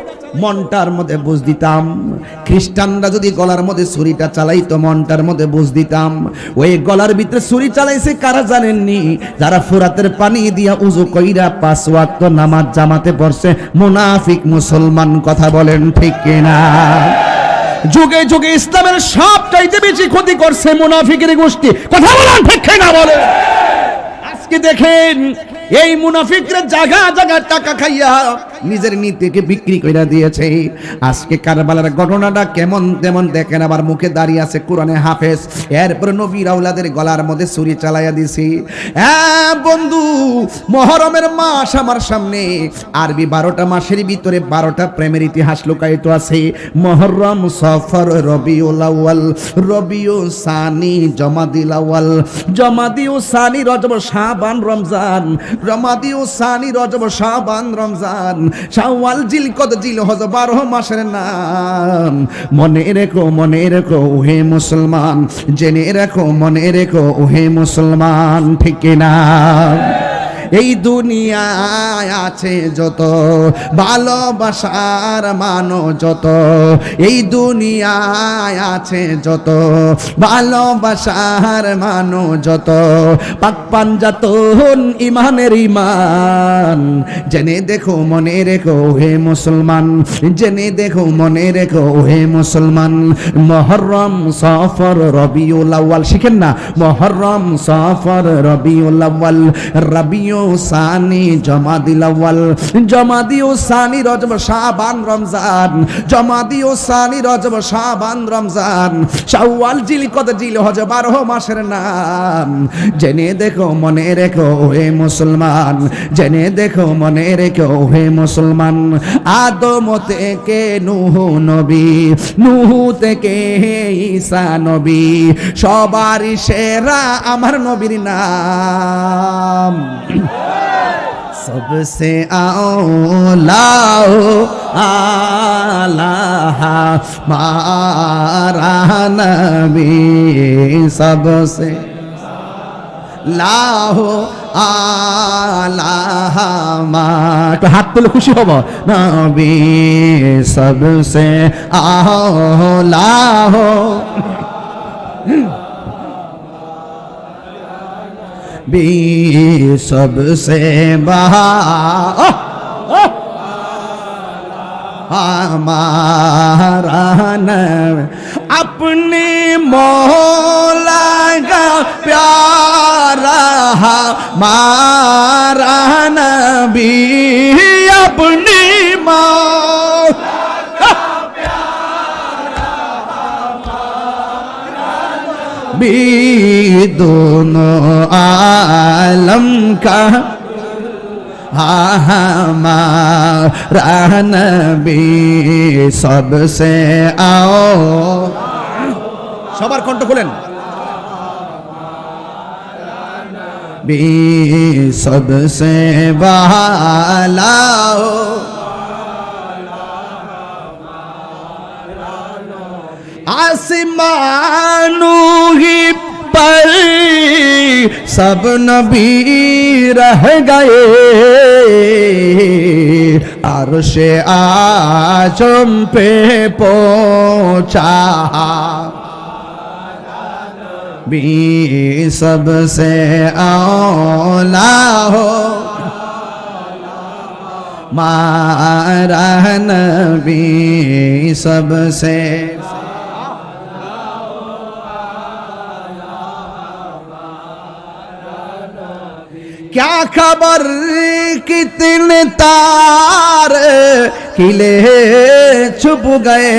মনটার মধ্যে বুঝ দিতাম। খ্রিস্টানরা যদি গলার মধ্যে ছুরিটা চালাইতো, মনটার মধ্যে বুঝ দিতাম। ওই গলার ভিতরে ছুরি চালাইছে কারা জানেননি? যারা ফুরাতের পানি দিয়া উযু কইরা 5 ওয়াক্ত নামাজ জামাতে পড়ছে, মুনাফিক মুসলমান। কথা বলেন ঠিক কিনা? যুগে যুগে ইসলামের সবচাইতে বেশি ক্ষতি করছে মুনাফিকের গোষ্ঠী। কথা বলেন ঠিক কিনা? বলে আজকে দেখেন এই মুনাফিকরা জায়গা জায়গা টাকা খাইয়া নিজের নীতিকে বিক্রি করে দিয়েছে। আজকে কারবালার ঘটনাটা কেমন তেমন দেখেন, আবার মুখে দাঁড়িয়ে আছে কোরআনে হাফেজ, এরপরে নবীর আওলাদের গলার মধ্যে ছুরি চালাইয়া দিছি। হ্যাঁ বন্ধু, মুহররমের মাস আমার সামনে, আরবি 12টা মাসের ভিতরে 12টা প্রেমের ইতিহাস লুকায়িত আছে। মুহররম, সফর, রবিউল আউয়াল, রবিউল সানি, জমাদিল আউয়াল, জমাদিউ সানি, রজব, শাবান, রমজান, রমাদিউ সানি, রজব, শাবান, রমজান, শাওয়াল, জিলকদ, জিলহজ, 12 মাসের নাম। মনে রেখো ওহে মুসলমান, জেনে রেখো, মনে রেখো ওহে মুসলমান। ঠিক না? এই দুনিয়ায় আছে যত ভালোবাসার মানো যত, এই দুনিয়ায় আছে যত ভালোবাসার মানো যত, পাক পাঞ্জাতন ইমানের ইমান, জেনে দেখো মনে রেখো হে মুসলমান, জেনে দেখো মনে রেখো হে মুসলমান। মুহররম সফর রবিউল আউয়াল, শিখেন না, মুহররম সফর রবিউল আউয়াল, রবিউ সানি জমাদিল আউয়াল, জমাদিউ সানি রজব শাবান রমজান, জমাদিউ সানি রজব শাবান রমজান, শাওয়াল জিলকদ জিলহজ 12 মাসের নাম। জেনে দেখো মনে রেখো হে মুসলমান, জেনে দেখো মনে রেখো হে মুসলমান। আদম থেকে নূহ নবী, নূহ থেকে ঈসা নবী, সবারই সেরা আমার নবীর নাম। सबसे आला आला हमारा नबी, सबसे लाहो आला हमारा, हाथ तुले खुशी होबो, नबी सबसे आला हो, भी सबसे हमारा नबी, अपने मौला का प्यारा हमारा नबी, अपने मौला भी दोनों आलम का हमारा नबी, सबसे आओ, সবার কণ্ঠ খুলেন, भी सबसे वाला आसमानों ही पर सब नबी रह गए, अर्शे आजम पे पहुंचा भी सबसे औला हो, मारा नबी सबसे। क्या खबर कितने तारे खिले छुप गए,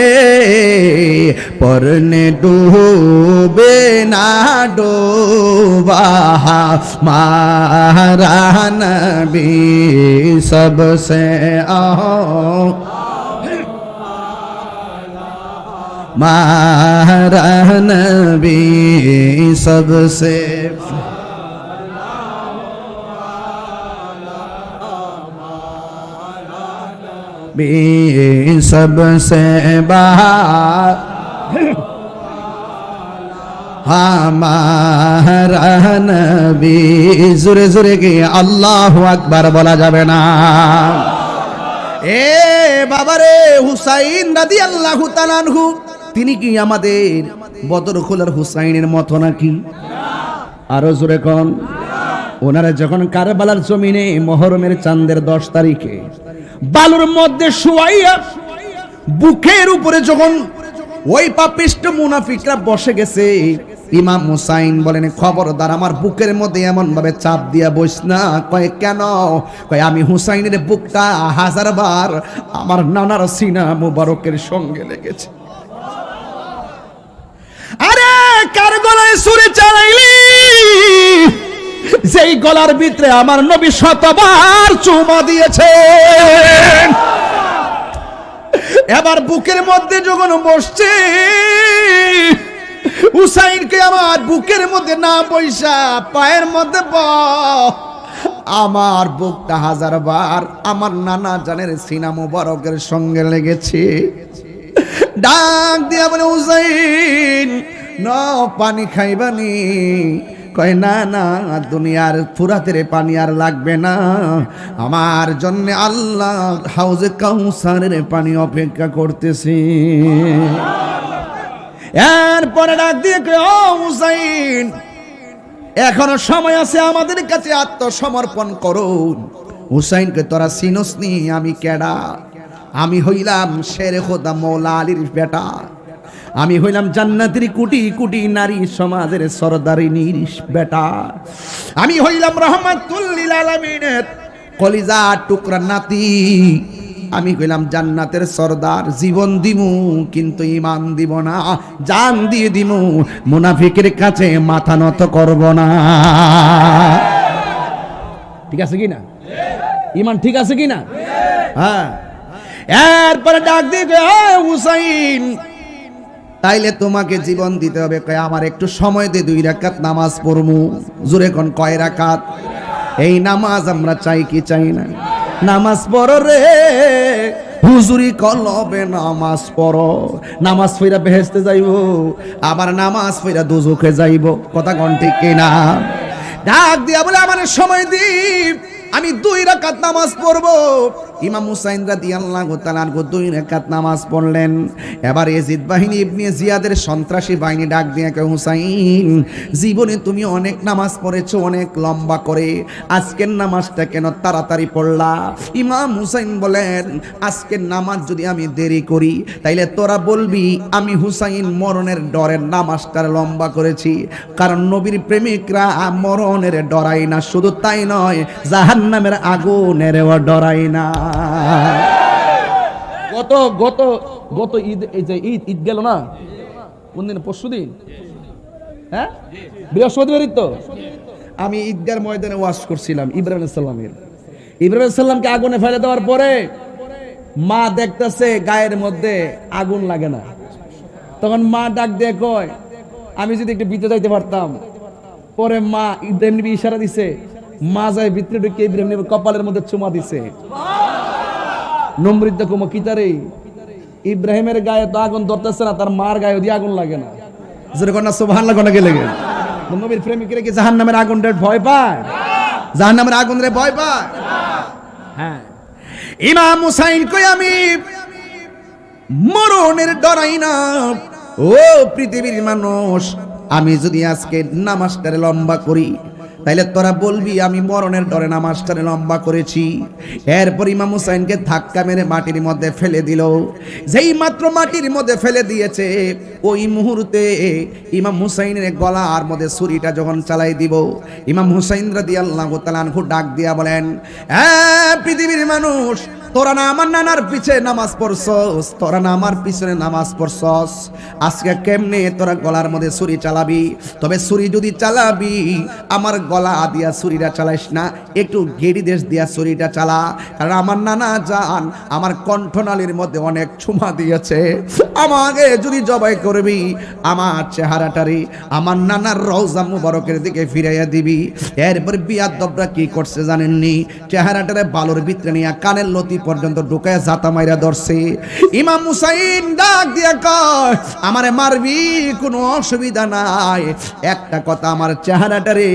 पर ने डूबे ना डूबा हमारा नबी, सबसे हमारा नबी सबसे। भी सबसे बाहर हमारा नबी, জোরে জোরে কি আল্লাহু আকবার বলা যাবে না? এ বাবারে, হুসাইন রাদিয়াল্লাহু তাআলা আনহু, তিনি কি আমাদের বদর খোলার হুসাইনের মতো নাকি? আরো জোরে কোন। ওনারা যখন কারবালার জমিনে মুহররমের চাঁদের 10 তারিখে বালুর মধ্যে শুয়াইয়া বুকের উপরে যখন ওই পাপিষ্ট মুনাফিকরা বসে গেছে, ইমাম হুসাইন বলেন, খবরদার আমার বুকের মধ্যে এমন ভাবে চাপ দিয়া বইস না। কয় কেন? কয় আমি হুসাইনের বুকটা 1000 বার আমার নানার সিনা মুবারকের সঙ্গে লেগেছে। আরে কার গলায় ছুরি চালাইলি, যেই গলার ভিতরে আমার নবী 100বার চুমা দিয়েছেন। এবার বুকের মধ্যে যখন বসছে, হুসাইনকে আমার বুকের মধ্যে না বইসা পায়ের মধ্যে আমার বুকটা 1000 বার আমার নানা জানের সিনা মুবারকের সঙ্গে লেগেছে। ডাক দিয়া বলে, হুসাইন না পানি খাইবানি? কয় না না, দুনিয়ার ফুরাতের পানি আর লাগবে না, আমার জন্য আল্লাহ হাউজে কাউসারের পানি অপেক্ষা করতেছে। এরপরে ডাক দিয়ে কয়, ও হুসাইন, এখনো সময় আছে, আমাদের কাছে আত্মসমর্পণ করো। হুসাইনকে তোরা চিনস নি আমি কেডা? আমি হইলাম শেরে খোদা মৌলা আলীর বেটা, আমি হইলাম জান্নাতের কোটি কোটি নারী সমাজের সরদারিনীর বেটা, আমি হইলাম রহমাতুল লিল আলামিনের কলিজা টুকরা নাতি, আমি কইলাম জান্নাতের সরদার। জীবন দিমু কিন্তু ঈমান দিব না, জান দিয়ে দিমু, মুনাফিকের কাছে মাথা নত করব না। ঠিক আছে কি না? ঈমান ঠিক আছে কি না? হ্যাঁ। এরপরে ডাক দিয়ে কয়, হুসাইন, তাইলে তোমাকে জীবন দিতে হবে। কয় আমার একটু সময় দে, 2 রাকাত নামাজ পড়মু। জোরে কোন কয় রাকাত? এই নামাজ আমরা চাই কি চাই না? নামাজ পড়ো রে হুজুরি কলবে, নামাজ পড়ো, নামাজ পড়া বেহেশতে যাইব, আবার নামাজ পড়া দোজখে যাইব। কথা কোন ঠিক কিনা? ডাক দিয়া বলে আমার সময় দি, আমি 2 রাকাত নামাজ পড়বো। ইমাম হুসাইন রাদিয়াল্লাহু তাআলা 2 রাকাত নামাজ পড়লেন। এবার ইয়াজিদ বাহিনী ইবনে জিয়াদের সন্ত্রাসী বাহিনী ডাক দিয়ে কয়, হুসাইন, জীবনে তুমি অনেক নামাজ পড়েছো, অনেক লম্বা করে, আজকের নামাজটা কেন তাড়াতাড়ি পড়লা? ইমাম হুসাইন বলেন, আজকের নামাজ যদি আমি দেরি করি তাইলে তোরা বলবি আমি হুসাইন মরণের ডরে নামাজটা লম্বা করেছি। কারণ নবীর প্রেমিকরা মরণের ডরাই না, শুধু তাই নয়, জাহান্নামের আগুনেরও ডরাই না। গত ঈদ, এই যে ঈদ গেল না, কোন দিন? পরশুদিন, হ্যাঁ, বৃহস্পতিবার তো। আমি ঈদগার ময়দানে ওয়াজ করছিলাম ইব্রাহিম আলাইহিস সালামের। ইব্রাহিম আলাইহিস সালামকে আগুনে ফেলে দেওয়ার পরে মা দেখতেছে গায়ের মধ্যে আগুন লাগে না। তখন মা ডাক দিয়ে কয়, আমি যদি একটু ভিতরে যাইতে পারতাম। পরে মা ইব্রাহিম নবী ইশারা দিছে, মা যায় ভিতরে ঢুকে ইব্রাহিম নবীর কপালের মধ্যে চুমা দিছে। নমরুদ দেখো কিতারে, ইব্রাহিমের গায়ে তো আগুন ধরতেছে না, তার মার গায়ে দিয়ে আগুন লাগে না। যেরকম না সুবহানাল্লাহ কোন গেলে নবীর প্রেমিকরা কি জাহান্নামের আগুনরে ভয় পায়? জাহান্নামের আগুনরে ভয় পায়? হ্যাঁ। ইমাম হুসাইন কই আমি মরণের ডরাই না। ও পৃথিবীর মানুষ, আমি যদি আজকে নামাজটারে লম্বা করি তাইলে তোরা বলবি আমি মরণের ডরে নামাজটারে লম্বা করেছি। এরপর ইমাম হুসাইনকে ধাক্কা মেরে মাটির মধ্যে ফেলে দিল। যেই মাত্র মাটির মধ্যে ফেলে দিয়েছে, ওই মুহূর্তে ইমাম হুসাইনের গলার মধ্যে ছুরিটা যখন চালাই দিব, ইমাম হুসাইন রাদিয়াল্লাহু তাআলা আনহু ডাক দিয়া বলেন, পৃথিবীর মানুষ, তোরা না আমার নানার পিছে নামাজ পড়ছস, তোরা না আমার পিছনে নামাজ পড়ছস, আজকে কেমনে তোরা গলার মধ্যে ছুরি চালাবি? তবে ছুরি যদি চালাবি, আমার গলা দিয়া ছুরিটা চালাইস না, একটু গেড়ি দেশ দিয়া ছুরিটা চালা। কারণ আমার নানা জান আমার কণ্ঠনালীর মধ্যে অনেক চুমা দিয়েছে, আমাকে যদি জবাই করবি, আমার চেহারাটারে আমার নানার রওজা মুবারকের দিকে ফিরাইয়া দিবি। এরপর বিয়াদবরা কি করছে জানেননি? চেহারাটারে বালুর ভিতরে নিয়ে কানের লতি পর্যন্ত ঢুকায় জাতা মাইরা ধরছে। ইমাম হুসাইন ডাক দিয়া কয়, আমারে মারবি, কোনো অসুবিধা নাই, একটা কথা, আমার চেহারাটারে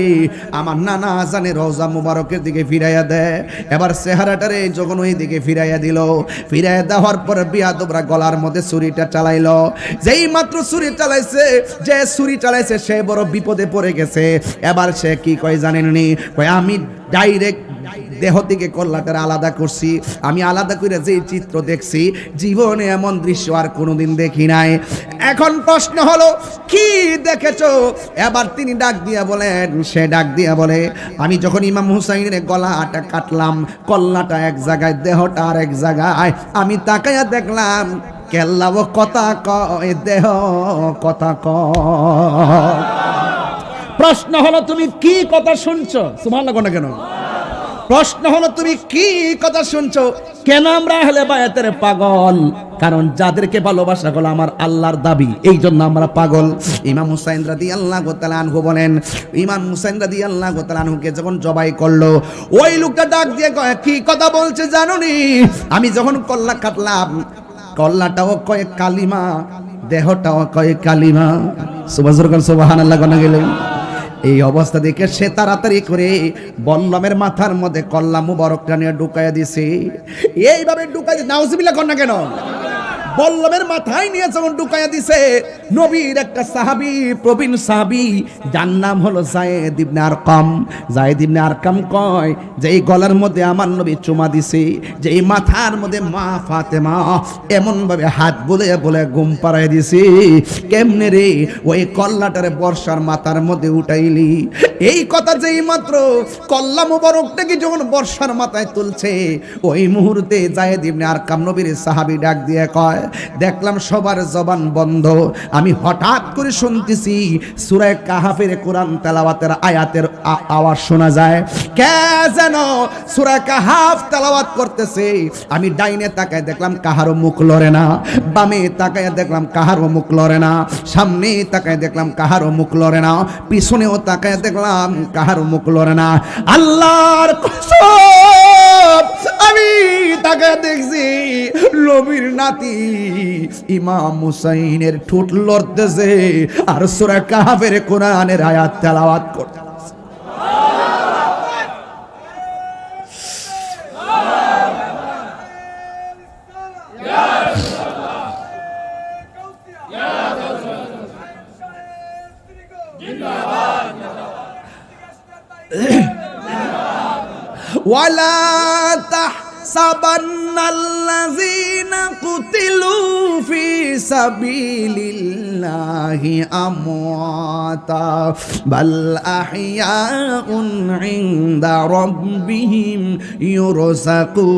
আমার নানা জানে রওজা মুবারকের দিকে ফিরাইয়া দেয়। এবার চেহারাটারে যখন ওই দিকে ফিরাইয়া দিল, ফিরাইয়া দেওয়ার পর বিয়াদবরা গলার মধ্যে ছুরিটা চালাইলো। যেই মাত্র ছুরি চালাইছে, যে ছুরি চালাইছে সে বড় বিপদে পড়ে গেছে। এবার সে কি কয় জানেননি? কয় আমি ডাইরেক্ট দেহ থেকে কল্লাটার আলাদা করছি, আমি আলাদা করে যে চিত্র দেখছি, জীবনে এমন দৃশ্য আর কোনোদিন দেখি নাই। এখন প্রশ্ন হলো, কি দেখেছো? এবার তিনি ডাক দিয়া বলেন, সে ডাক দিয়া বলে, আমি যখন ইমাম হুসাইনের গলাটা কাটলাম, কল্লাটা এক জায়গায়, দেহটা আর এক জায়গায়, আমি তাকাইয়া দেখলাম কেল্লা ও কথা কয়, দেহ কথা কয়। প্রশ্ন হলো, তুমি কি কথা শুনছো? সুবহানাল্লাহ কোন কেন? প্রশ্ন হলো, তুমি কি কথা শুনছো? কেন আমরা আহলে বায়াতের পাগল? কারণ যাদেরকে ভালোবাসা হলো আমার আল্লাহর দাবি, এই জন্য আমরা পাগল। ইমাম হুসাইন রাদিয়াল্লাহু তাআলা আনহু বলেন, ইমাম হুসাইন রাদিয়াল্লাহু তাআলা আনহুকে যখন জবাই করলো, ওই লোকটা ডাক দিয়ে কয়, কি কথা বলছে জানোনি? আমি যখন কল্লা কাটলাম, কল্লাটাও কয় কালিমা, দেহটাও কয় কালিমা। সুবহানাল্লাহ কোন গেলেন? এই অবস্থা দেখে সে তাড়াতাড়ি করে বল্লমের মাথার মধ্যে কল্লা মুবারকটা নিয়ে ঢুকাইয়া দিছে। এইভাবে ঢুকাই নাউজুবিল্লাহ কর না কেন? বল্লমের মাথায় নিয়ে যখন ঢুকাইয়া দিছে, নবীর একটা সাহাবী, প্রবীণ সাহাবী, যার নাম হলো যায়েদ ইবনে আরকাম। যায়েদ ইবনে আরকাম কয় যে এই গলার মধ্যে আমার নবী চুমা দিছে, যে এই মাথার মধ্যে মা ফাতেমা এমন ভাবে হাত বলে বলে ঘুম পাড়ায় দিছে। কেমনে রে ওই কল্লাটারে বর্ষার মাথার মধ্যে উঠাইলি? এই কথা যেই মাত্র কল্লা মুবারকটাকে যখন বর্ষার মাথায় তুলছে, ওই মুহূর্তে যায়েদ ইবনে আরকাম নবীর সাহাবী ডাক দিয়ে কয়, দেখলাম সবার জবান বন্ধ, আমি হঠাৎ করে শুনতেছি সূরা কাহাফের কোরআন তেলাওয়াতের আয়াতের আওয়াজ শোনা যায়। কে যেন সূরা কাহাফ তেলাওয়াত করতেছে। আমি ডাইনে তাকায় দেখলাম কাহারও মুখ লড়ে না, বামে তাকায় দেখলাম কাহারও মুখ লড়ে না, সামনে তাকায় দেখলাম কাহারও মুখ লড়ে না, পিছনেও তাকায় দেখলাম কাহারও মুখ লড়ে না। আল্লাহর কসম, আমি তাকায় দেখছি নবীর নাতি ইমাম হুসাইনের ঠোঁট লড়তেছে আর সূরা কাহাফের কোরআনের আয়াত তেলাওয়াত করতেছে। ওয়ালা তাহসাবান্নাল্লাযীনা কুতিলু ফি সাবিলিল্লাহি আমওয়াতা বাল আহইয়াউন ইনদা রাব্বিহিম ইউরযাকুন।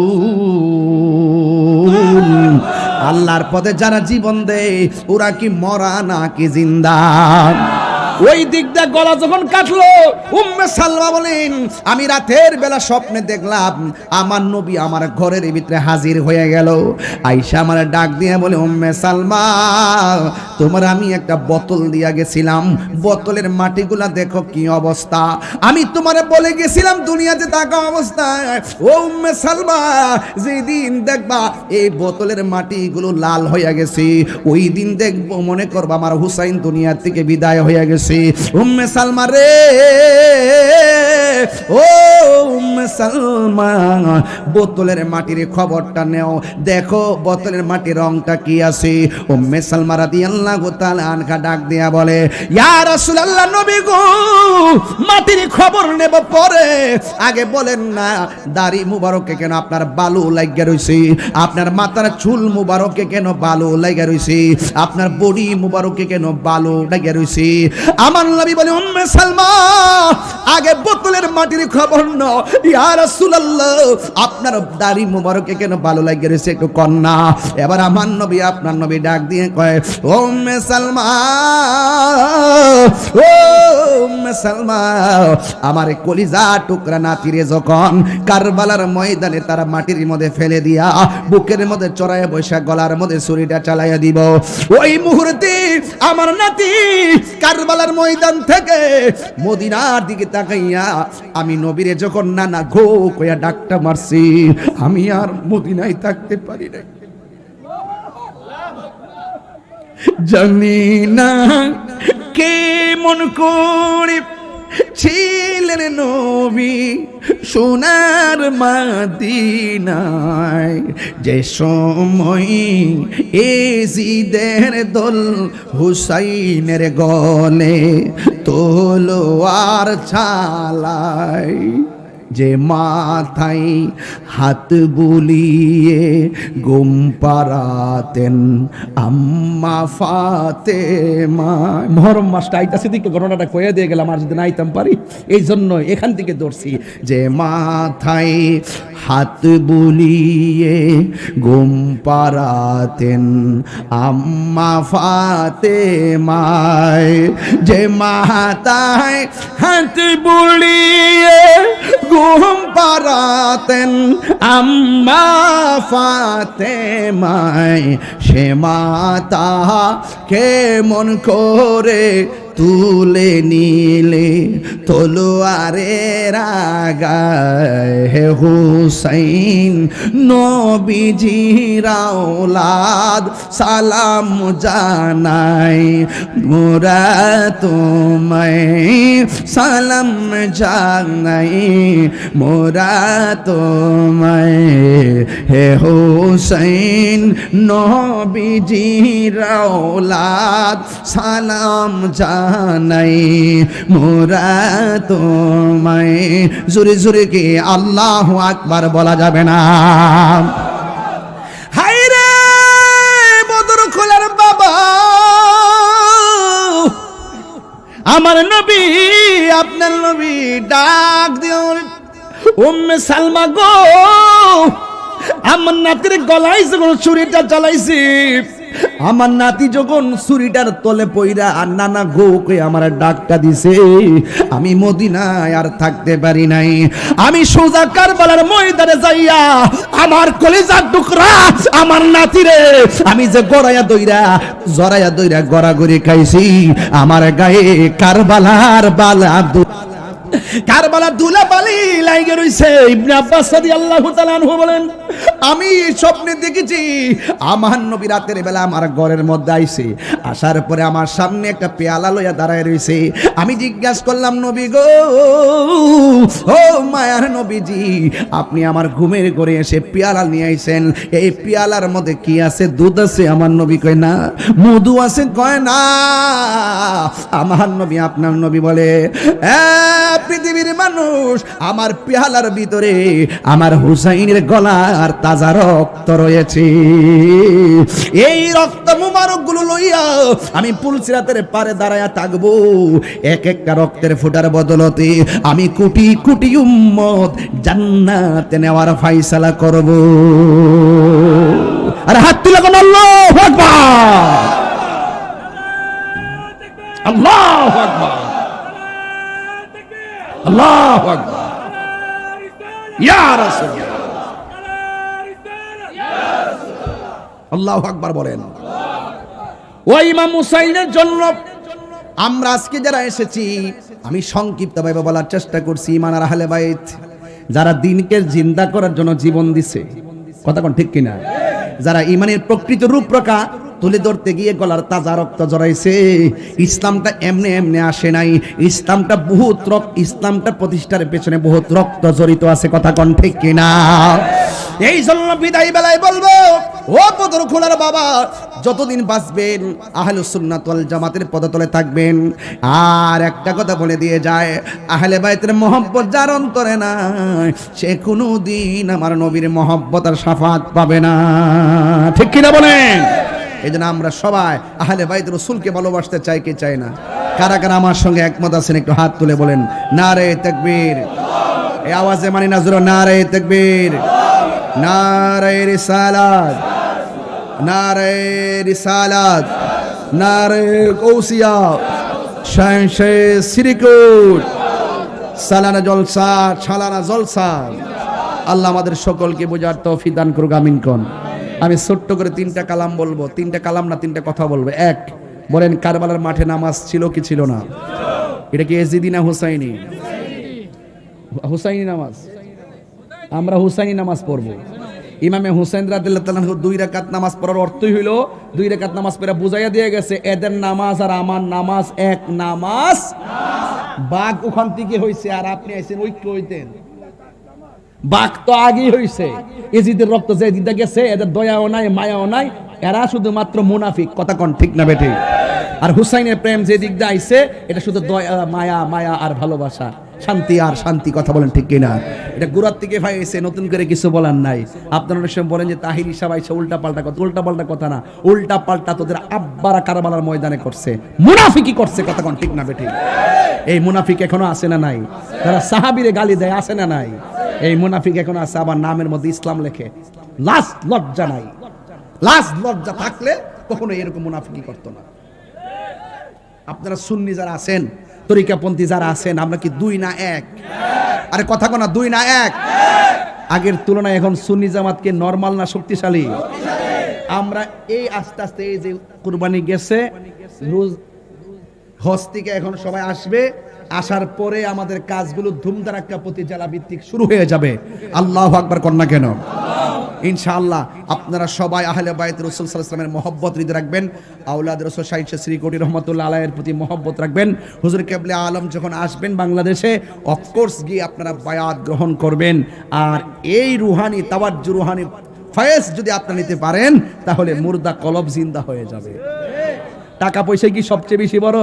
আল্লাহর পথে যারা জীবন দেয় ওরা কি মরা নাকি জিন্দা? ওই দিকটা গলা যখন কাটলো, উম্মে সালমা বলেন আমি রাতের বেলা স্বপ্নে দেখলাম আমার নবী আমার ঘরের ভিতরে হাজির হয়ে গেল। আয়েশা আমার ডাক দিয়ে বলে, উম্মে সালমা তোমার আমি একটা বোতল দিয়া গেছিলাম, বোতলের মাটিগুলা দেখো কি অবস্থা। আমি তোমারে বলে গেছিলাম দুনিয়াতে থাকা অবস্থায়, ও উম্মে সালমা যেদিন দেখবা এই বোতলের মাটিগুলো লাল হয়ে গেছে, ওই দিন দেখবো মনে করবা আমার হুসাইন দুনিয়া থেকে বিদায় হয়ে গেছে। উম্মে সালমা রে, ও উম্মে সালমা বোতলের মাটির খবরটা নেও, দেখো বোতলের মাটির রংটা কি আছে। উম্মে সালমা রাদিয়াল্লাহু তাআলা আনহা ডাক দিয়া বলে, ইয়া রাসূলুল্লাহ নবী গো, মাটির খবর নেব পরে, আগে বলেন না দাড়ি মুবারকে কেন আপনার বালু লাগিয়া রইছে, আপনার মাথার চুল মুবারকে কেন বালু লাগিয়া রইছে, আপনার বডি মুবারকে কেন বালু লাগিয়া রইছে। আমার নবী বলে, উম্মে সালমা আগে বোতলের মাটির খবর নাও, ইয়া রাসূলুল্লাহ আপনার দাড়ি মুবারকে কেন ভালো লাগে রয়েছে একটু কন্যা। এবার আমার নবী আপনার নবী ডাক দিয়ে কয়, ও উম্মে সালমা, ও উম্মে সালমা আমার কলিজা টুকরা নাতিরে যখন কারবালার ময়দানে তারা মাটির মধ্যে ফেলে দিয়া বুকের মধ্যে চড়াইয়া বৈশা গলার মধ্যে ছুরিটা চালাইয়া দিব, ওই মুহূর্তে আমার নাতি কারবালার ময়দান থেকে মদিনার দিকে তাকাইয়া আমি নবীরে যখন নানা গো কইয়া ডাকটা মারছি, আমি আর মদিনায় থাকতে পারি না। জানি না কে মন করে ছিলেন নবী সোনার মদিনায়, যে সময় এজিদের দল হুসাইনের গলে তলোয়ার চালায়, যে মাথায় হাত বুলিয়ে ঘুম পাড়াতেন আম্মা ফাতেমা। মহরম মাসটা আইতাছে দিকে ঘটনাটা কয়ে দিয়ে গেলাম, আর যদি না আইতাম পারি এই জন্য এখান থেকে ধরছি। যে মাথায় হাত বুলিয়ে ঘুম পাড়াতেন আম্মা ফাতেমায়, যে মাথায় হাত বুলিয়ে ঘুম পাড়াতেন আম্মা ফাতেমায়, সে মাতা কেমন করে তুলে নিলে তলোয়ারের আগায় হে হুসাইন নবীজির আওলাদ সালাম জানাই মোরা তোমায় সালাম জানাই মোরা তোমায় হে হুসাইন নবীজির আওলাদ সালাম জানাই মোরা তোমায়। জোরে জোরে কি আল্লাহু আকবার বলা যাবে না? হায়রে বদর খোলার বাবা, আমার নবী আপনার নবী ডাক দিও, উম্মে সালমা গো, আমার নাতির গলায় যখন ছুরিটা চালাইছি, আমার নাতি যখন ছুরিটার তলে পইরা আর নানা গোকে আমার ডাকটা দিছে, আমি মদিনায় আর থাকতে পারি নাই। আমি সোজা কারবালার ময়দানে যাইয়া আমার কলিজার টুকরা আমার নাতিরে আমি যে জরায়া দইরা গড়াগড়ি খাইছি, আমার গায়ে কারবালার কারবালার ধুলাবালি লাগে রইছে। ইবনে আব্বাস রাদিয়াল্লাহু তাআলা আনহু বলেন, আমি স্বপ্নে দেখেছি আমার নবী রাতের বেলা আমার ঘরের মধ্যে আইছে, আসার পরে আমার সামনে একটা পেয়ালা লইয়া দাঁড়ায় রইছে। আমি জিজ্ঞাসা করলাম, নবী গো, ও মায়ার নবীজি, আপনি আমার ঘুমের ঘরে এসে পেয়ালা নিয়ে আইছেন, এই পেয়ালার মধ্যে কি আছে? দুধ আছে? আমার নবী কয় না। মধু আছে? কয় না। আমার নবী আপনার নবী বলে, পৃথিবীর মানুষ, আমার পেয়ালার ভিতরে আমার হুসাইনের গলার তাজা রক্ত রয়েছে। এই রক্ত মুবারক গুলো লইয়া আমি পুলসিরাতের পারে দাঁড়ায়া থাকবো। এক একটা রক্তের ফোঁটার বদলতে আমি কোটি কোটি উম্মত জান্নাতে নেওয়ার ফয়সালা করব। আর হাত তুলে কোন আল্লাহু আকবার, আল্লাহু আকবার, আল্লাহু আকবার, ইয়া রাসূলুল্লাহ, আল্লাহু আকবার বলেন। ওই ইমাম হুসাইনের জন্য আমরা আজকে যারা এসেছি, আমি সংক্ষিপ্তভাবে বলার চেষ্টা করছি, ইমান আর আহলে বাইত যারা দিনকে জিন্দা করার জন্য জীবন দিছে, কথা কোন ঠিক কিনা? যারা ইমানের প্রকৃত রূপরেখা তুলে ধরতে গিয়ে গলার তাজা রক্ত জড়াইছে। ইসলামটা এমনি এমনি আসে নাই, ইসলামটা ইসলামটা প্রতিষ্ঠার পেছনে বহুত রক্ত জড়িত আছে, কথা কোন ঠিক কিনা? এই জন্য বিদায় বেলায় বলবো, ও বদর খোলার বাবা, যতদিন বাঁচবেন আহলে সুন্নাত ওয়াল জামাতের পদতলে থাকবেন। আর একটা কথা বলে দিয়ে যায়, আহলে বাইতের মহব্বত যার অন্তরে নাই, সে কোনোদিন আমার নবীর মহব্বত আর শাফাত পাবে না, ঠিক কিনা বলেন? এই জন্য আমরা সবাই আহলে বাইত রাসূলকে ভালোবাসতে চাই, কে চাই না? কারা কারা আমার সঙ্গে একমত আছেন একটু হাত তুলে বলেন নারে তাকবীর। এই আওয়াজে মানি না জোরে নারে তাকবীর, নারে রিসালাত, নারে রিসালাত, নারে কৌসিয়া, শাহে শ্রীকুট, সালানা জলসা, ছালানা জলসা। আল্লাহ আমাদের সকলকে বোঝার তৌফিক দান করুক, আমিন কোন। আমি ছোট্ট করে তিনটা কালাম বলবো, তিনটা কালাম না তিনটা কথা বলবো। এক, বলেন কারবালার মাঠে নামাজ ছিল কি ছিল না? এটা কি এজিদি না হুসাইনি? হুসাইনি নামাজ, আমরা হুসাইনি নামাজ পড়বো। ইমামে হুসাইন রাদিয়াল্লাহু তাআলা 2 রাকাত নামাজ পড়ার অর্থই হইল 2 রাকাত নামাজ পড়া বুঝাইয়া দিয়ে গেছে এদের নামাজ আর আমার নামাজ এক নামাজ। বাঘ ওখান থেকে হইছে আর আপনি আইছেন ঐক্য হইতেন। বাঘ তো আগেই হইছে, এজিদের রক্ত যে দিতে গেছে, এদের দয়াও নাই মায়াও নাই, এরা শুধুমাত্র মুনাফিক, কথা কোন ঠিক না বেঠিক? আর হুসাইনের প্রেম যে দিক দিয়ে আইছে, এটা শুধু দয়া মায়া, মায়া আর ভালোবাসা, শান্তি আর শান্তি, কথা বলেন ঠিক কিনা? এটা গোড়ার থেকে ভাইছে, নতুন করে কিছু বলার নাই। আপনারা অনেক সময় বলেন যে তাহিরি সাহেব আইছে উল্টা পাল্টা কথা, উল্টা পাল্টা কথা না, উল্টা পাল্টা তোদের আব্বারা কারবালার ময়দানে করছে, মুনাফিকি করছে, কথা কোন ঠিক না বেঠিক? এই মুনাফিক এখনো আছে না নাই? যারা সাহাবীরে গালি দেয় আছে না নাই? এই মুনাফিক এখন আছে, আবার নামের মধ্যে ইসলাম লেখে। লাজ লজ্জা নাই, লাজ লজ্জা থাকলে কখনো এরকম মুনাফিকি করতো না। আপনারা সুন্নি যারা আছেন, তরিকাপন্থী যারা আছেন, আমরা কি 2 না 1? আরে কথা কোনা 2 না 1? আগের তুলনায় এখন সুন্নি জামাতকে নরমাল না শক্তিশালী? আমরা এই আস্তে আস্তে এই যে কুরবানি গেছে, রোজ হজ থেকে এখন সবাই আসবে, আসার পরে আমাদের কাজগুলো ধুমধারাক্কা প্রতি জেলা ভিত্তিক শুরু হয়ে যাবে। আল্লাহু আকবার কন্যা কেন? ইনশাআল্লাহ আপনারা সবাই আহলে বাইত রাসূল সাল্লাল্লাহু আলাইহি ওয়াসাল্লামের মহব্বত হৃদয়ে রাখবেন, আওলাদ রাসূল শাইখ শ্রী কোটি রহমাতুল্লাহ আলাইহির প্রতি মহব্বত রাখবেন। হুজুর কেবলে আলম যখন আসবেন বাংলাদেশে, অফকোর্স গিয়ে আপনারা বায়াত গ্রহণ করবেন। আর এই রুহানি তাওয়াজ্জু, রুহানি ফয়েজ যদি আপনারা নিতে পারেন, তাহলে মুর্দা কলব জিন্দা হয়ে যাবে। টাকা পয়সা কি সবচেয়ে বেশি বড়,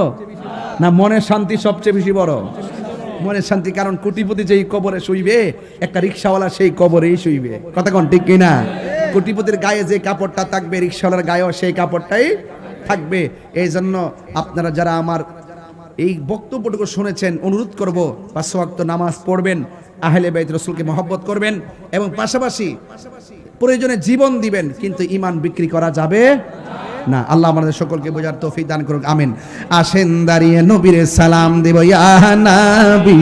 না মনের শান্তি সবচেয়ে বেশি বড়? মনের শান্তি। কারণ কোটিপতি যেই কবরে শুইবে, একটা রিকশাওয়ালা সেই কবরেই শুইবে। কথা কোন ঠিক কিনা? কোটিপতির গায়ে যে কাপড়টা থাকবে, রিকশাওয়ালার গায়েও সেই কাপড়টাই থাকবে। এই জন্য আপনারা যারা আমার এই বক্তব্যটুকু শুনেছেন, অনুরোধ করব 5 ওয়াক্ত নামাজ পড়বেন, আহলে বাইত রাসূলকে মহব্বত করবেন, এবং পাশাপাশি প্রয়োজনে জীবন দিবেন, কিন্তু ঈমান বিক্রি করা যাবে না। আল্লাহ আমাদের সকলকে বোঝার তৌফিক দান করুক, আমিন। আসেন দাঁড়িয়ে নবীর সালাম দেব, ইয়া নবী।